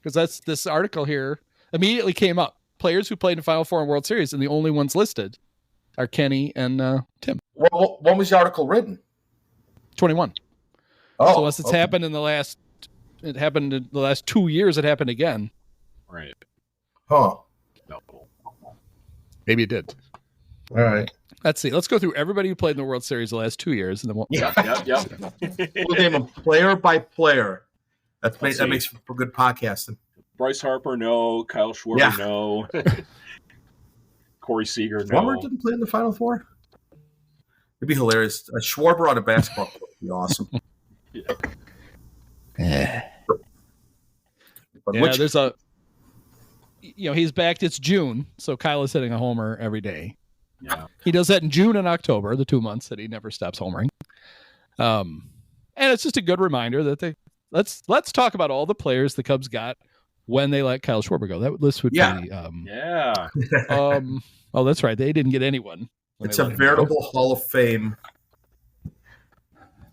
Because this article here immediately came up. Players who played in Final Four and World Series, and the only ones listed are Kenny and Tim. Well, when was the article written? 21. Oh, so unless it's happened in the last 2 years, it happened again. Right. Huh. No. Maybe it did. All right. Let's see. Let's go through everybody who played in the World Series the last 2 years, and then We'll name them player by player. That makes for good podcasting. Bryce Harper, no. Kyle Schwarber, no. Corey Seager, no. Schwarber didn't play in the Final Four? It'd be hilarious. A Schwarber on a basketball court would be awesome. There's a... he's back. It's June, so Kyle is hitting a homer every day. Yeah. He does that in June and October, the 2 months that he never stops homering. And it's just a good reminder that let's talk about all the players the Cubs got when they let Kyle Schwarber go. That list would be oh, that's right. They didn't get anyone. It's a veritable Hall of Fame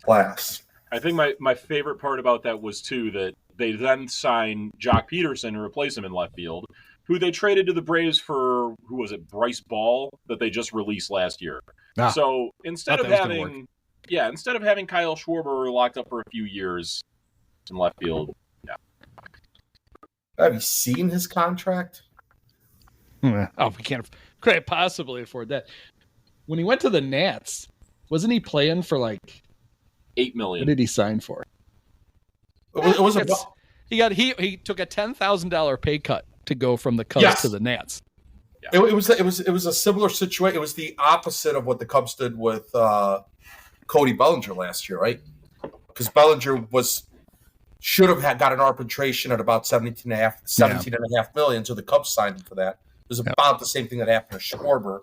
class. I think my favorite part about that was too that they then signed Jock Peterson to replace him in left field, who they traded to the Braves for, who was it, Bryce Ball, that they just released last year. So instead of having Kyle Schwarber locked up for a few years in left field. Yeah. Have you seen his contract? Oh, we can't. Could I possibly afford that? When he went to the Nats, wasn't he playing for like $8 million? What did he sign for? He took a $10,000 pay cut to go from the Cubs to the Nats. Yeah. It was a similar situation. It was the opposite of what the Cubs did with Cody Bellinger last year, right? Because Bellinger should have got an arbitration at about $17.5 million, so the Cubs signed him for that. It was about the same thing that happened to Schwarber.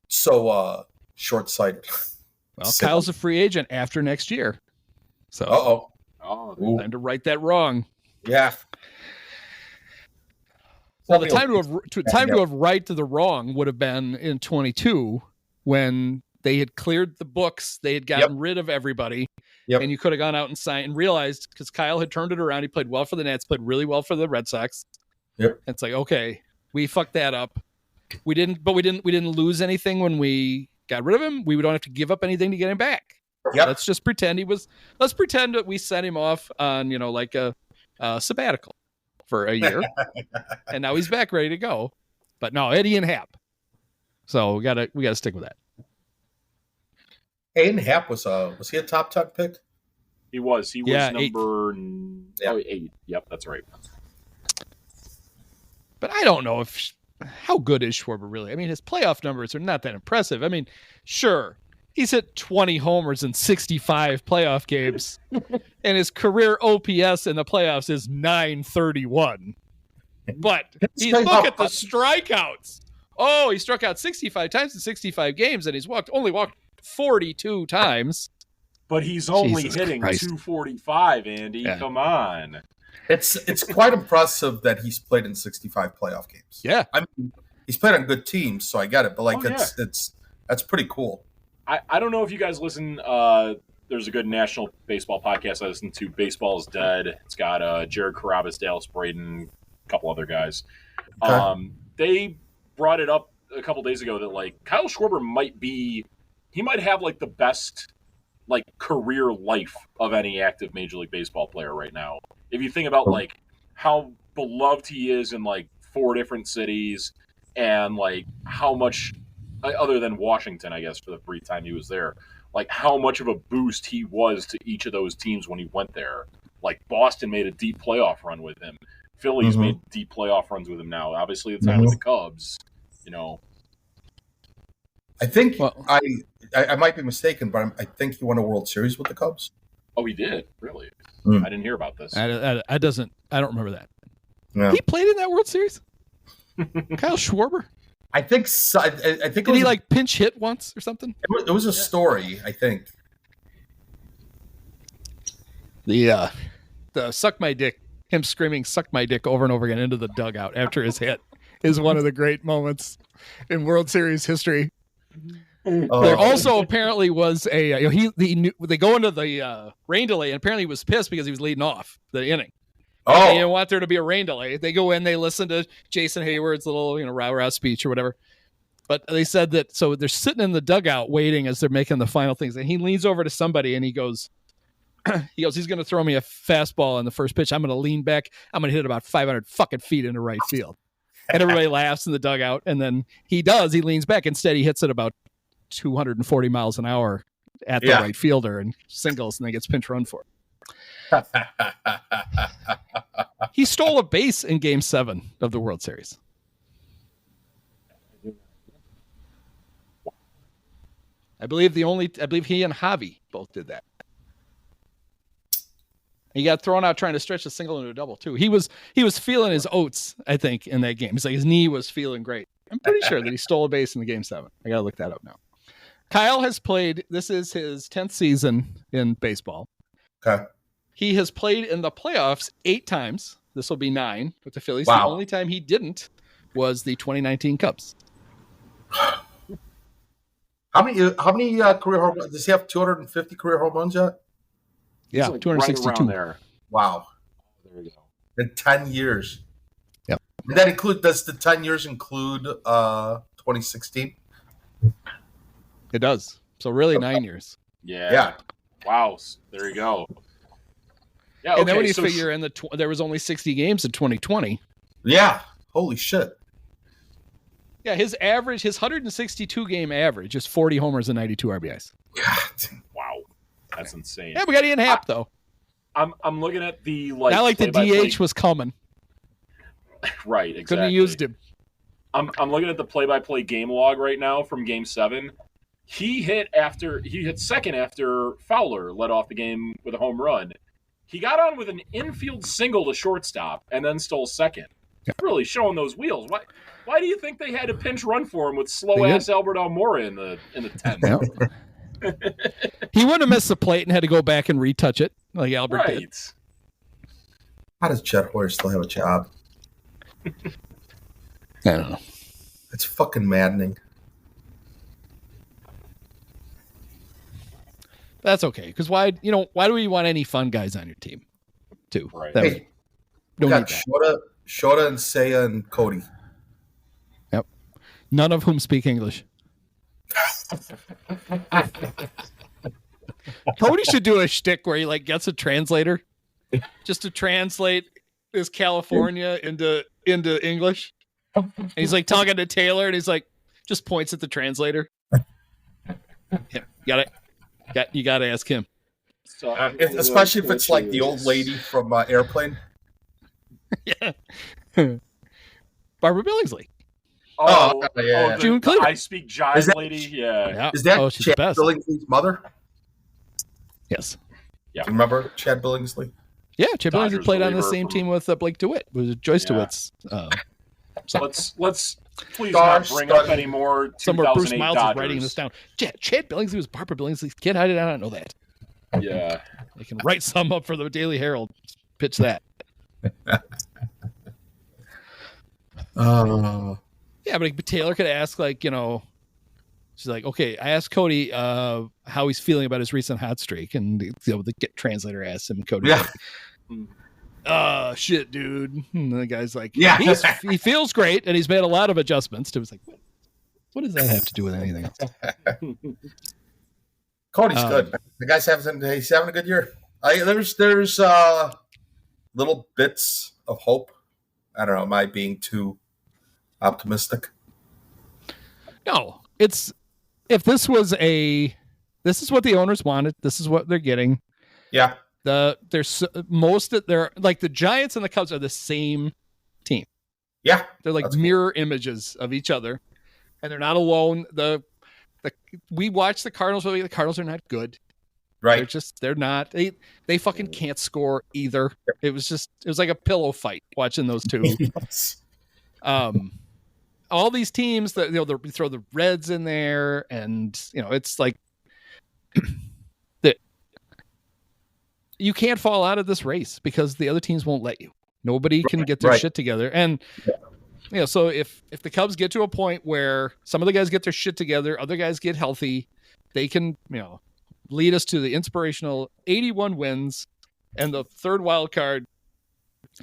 So short-sighted. Well, Kyle's a free agent after next year. So time to right that wrong. Yeah. Well, the time to have right to the wrong would have been in 22 when they had cleared the books. They had gotten rid of everybody. And you could have gone out and signed and realized, because Kyle had turned it around. He played well for the Nats, played really well for the Red Sox. It's like, okay, we fucked that up. We didn't lose anything when we got rid of him. We don't have to give up anything to get him back. Let's just pretend let's pretend that we sent him off on, like a sabbatical for a year. And now he's back ready to go. But no, Eddie and Happ. So we gotta stick with that. Aiden Happ was he a top 10 pick? He was. He was number 8. Yep, that's right. But I don't know how good is Schwarber really. I mean, his playoff numbers are not that impressive. I mean, sure, he's hit 20 homers in 65 playoff games, and his career OPS in the playoffs is 931. But look at the strikeouts. Oh, he struck out 65 times in 65 games, and he's only walked 42 times. But he's only hitting 245, Andy. Yeah. Come on. It's quite impressive that he's played in 65 playoff games. Yeah. I mean, he's played on good teams, so I get it. But that's pretty cool. I don't know if you guys listen. There's a good national baseball podcast I listen to, Baseball is Dead. It's got Jared Carrabis, Dallas Braden, a couple other guys. Okay. They brought it up a couple days ago that like Kyle Schwarber might have like the best like career life of any active Major League Baseball player right now. If you think about like how beloved he is in like 4 different cities and like how much, other than Washington, I guess, for the brief time he was there, like how much of a boost he was to each of those teams when he went there. Like Boston made a deep playoff run with him. Phillies made deep playoff runs with him now. Obviously, the time with the Cubs, I think I might be mistaken, but I think he won a World Series with the Cubs. Oh, he did? Really? I didn't hear about this. I don't remember that. Yeah. He played in that World Series? Kyle Schwarber? I think so. I think did he like pinch hit once or something? It was a story, I think. The suck my dick, him screaming "suck my dick" over and over again into the dugout after his hit is one of the great moments in World Series history. There also apparently was they go into the rain delay, and apparently he was pissed because he was leading off the inning. They didn't want there to be a rain delay. They go in, they listen to Jason Hayward's little rah-rah speech or whatever. But they said that so they're sitting in the dugout waiting as they're making the final things, and he leans over to somebody and he goes, he's going to throw me a fastball on the first pitch. I'm going to lean back. I'm going to hit it about 500 fucking feet into right field. And everybody laughs in the dugout, and then he does. He leans back. Instead, he hits it about 240 miles an hour at the right fielder and singles, and then gets pinch run for it. He stole a base in Game 7 of the World Series. I believe he and Javi both did that. He got thrown out trying to stretch a single into a double too. He was feeling his oats, I think, in that game. He's like his knee was feeling great. I'm pretty sure that he stole a base in the Game 7. I gotta look that up now. Kyle has played. This is his 10th season in baseball. Okay. He has played in the playoffs 8 times. This will be 9 with the Phillies. Wow. The only time he didn't was the 2019 Cubs. How many career home runs? Does he have 250 career home runs yet? Yeah, like 262. Right around there. Wow. There we go. In 10 years. Yep. And that does the 10 years include 2016? It does. So really 9 years. Yeah. Wow. There you go. Yeah. Okay, and then when you figure in there was only 60 games in 2020. Yeah. Holy shit. Yeah, his 162 game average is 40 homers and 92 RBIs. Wow. That's insane. Yeah, we got Ian Happ though. I'm looking at the not like the DH was coming. Right, exactly. Couldn't have used him. I'm looking at the play-by-play game log right now from Game 7. He hit second after Fowler led off the game with a home run. He got on with an infield single to shortstop and then stole second. really showing those wheels. Why do you think they had a pinch run for him with slow ass Albert Almora in the 10th? Yeah. He wouldn't have missed the plate and had to go back and retouch it like Albert did. How does Chet Hoyer still have a job? I don't know. It's fucking maddening. That's okay, because why do we want any fun guys on your team, too? Right. Hey, we got Shota and Seiya and Cody. Yep. None of whom speak English. Cody should do a shtick where he gets a translator just to translate his California into English. And he's talking to Taylor, and he's just points at the translator. Yeah, got it. You got to ask him. So, especially if it's the old lady from Airplane. Yeah. Barbara Billingsley. Yeah. June Cleaver. I speak jive lady. Yeah. Is that she's Chad the best. Billingsley's mother? Yes. Yeah. Remember Chad Billingsley? Yeah, Chad Dodgers Billingsley played on the reliever same team with Blake DeWitt. It was Joyce DeWitt's. Let's please not bring up any more. Somewhere Bruce 2008 Miles Dodgers. is writing this down. Chad Billingsley was Barbara Billingsley's kid. How did I not know that? Yeah. I can write some up for the Daily Herald. Pitch that. Yeah, but Taylor could ask, she's okay, I asked Cody how he's feeling about his recent hot streak, and the translator asked him, Cody, shit, dude. And the guy's he feels great, and he's made a lot of adjustments. It was what does that have to do with anything else? Cody's good. The guy's having a good year. There's little bits of hope. I don't know. Am I being too optimistic? No, this is what the owners wanted. This is what they're getting. Yeah. The Giants and the Cubs are the same team. Yeah. They're mirror images of each other, and they're not alone. We watch the Cardinals. The Cardinals are not good. Right. They're not. They fucking can't score either. It was like a pillow fight watching those two. Yes. All these teams that they throw the Reds in there, and it's that you can't fall out of this race because the other teams won't let you. Nobody can get their shit together, and so if the Cubs get to a point where some of the guys get their shit together, other guys get healthy, they can lead us to the inspirational 81 wins and the third wild card,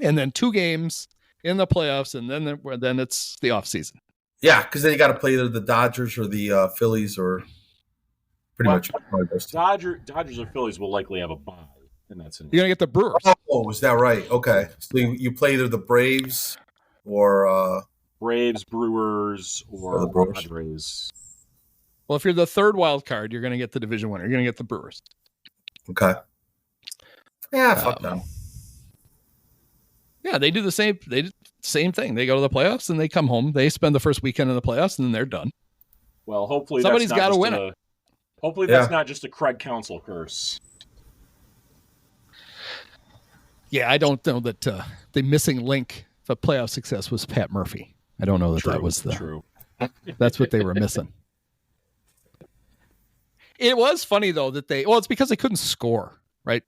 and then 2 games in the playoffs, and then it's the off season. Yeah, because then you got to play either the Dodgers or the Phillies, or pretty much. Dodgers or Phillies will likely have a bye, and that's you're gonna get the Brewers. Oh, is that right? Okay, so you play either the Braves or Braves, Brewers, or the Brewers. Padres. Well, if you're the third wild card, you're going to get the division winner. You're going to get the Brewers. Okay. Yeah, fuck them. Yeah, they do the same. They do the same thing. They go to the playoffs and they come home. They spend the first weekend in the playoffs and then they're done. Well, hopefully somebody's got to win it. Hopefully that's not just a Craig Counsell curse. Yeah, I don't know that the missing link for playoff success was Pat Murphy. I don't know that that was true. That's what they were missing. It was funny though that it's because they couldn't score, right?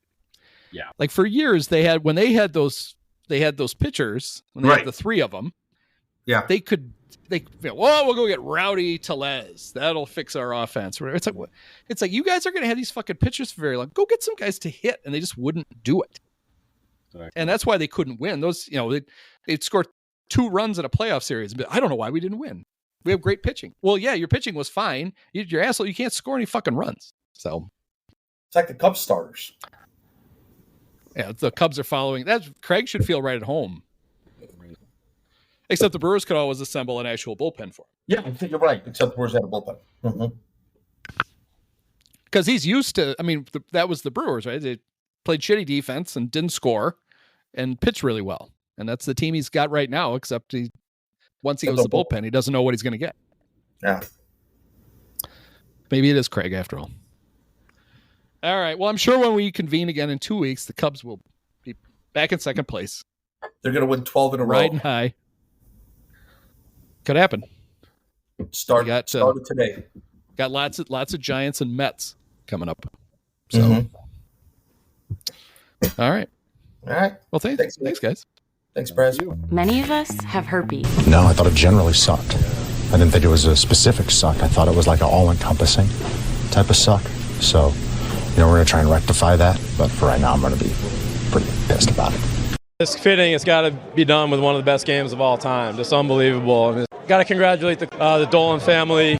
Yeah. For years they had those pitchers when they had the 3 of them. Yeah. We'll go get Rowdy Tellez. That'll fix our offense. It's like you guys are going to have these fucking pitchers for very long. Go get some guys to hit, and they just wouldn't do it. Exactly. And that's why they couldn't win. Those, they'd score 2 runs in a playoff series, but I don't know why we didn't win. We have great pitching. Well, yeah, your pitching was fine. You're asshole. You can't score any fucking runs. So it's like the Cubs starters. Yeah, the Cubs are following. Craig should feel right at home. Except the Brewers could always assemble an actual bullpen for him. Yeah, I think you're right. Except the Brewers had a bullpen. Because he's used to. I mean, that was the Brewers, right? They played shitty defense and didn't score, and pitched really well. And that's the team he's got right now. Except once he goes to the bullpen, he doesn't know what he's going to get. Yeah. Maybe it is Craig after all. All right. Well, I'm sure when we convene again in 2 weeks, the Cubs will be back in second place. They're going to win 12 in a row. Riding high. Could happen. Started today. Got lots of Giants and Mets coming up. So, All right. Well, thanks guys. Thanks, Praz. Many of us have herpes. No, I thought it generally sucked. I didn't think it was a specific suck. I thought it was like an all-encompassing type of suck. So, we're going to try and rectify that. But for right now, I'm going to be pretty pissed about it. It's fitting. It's got to be done with one of the best games of all time. Just unbelievable. Got to congratulate the Dolan family.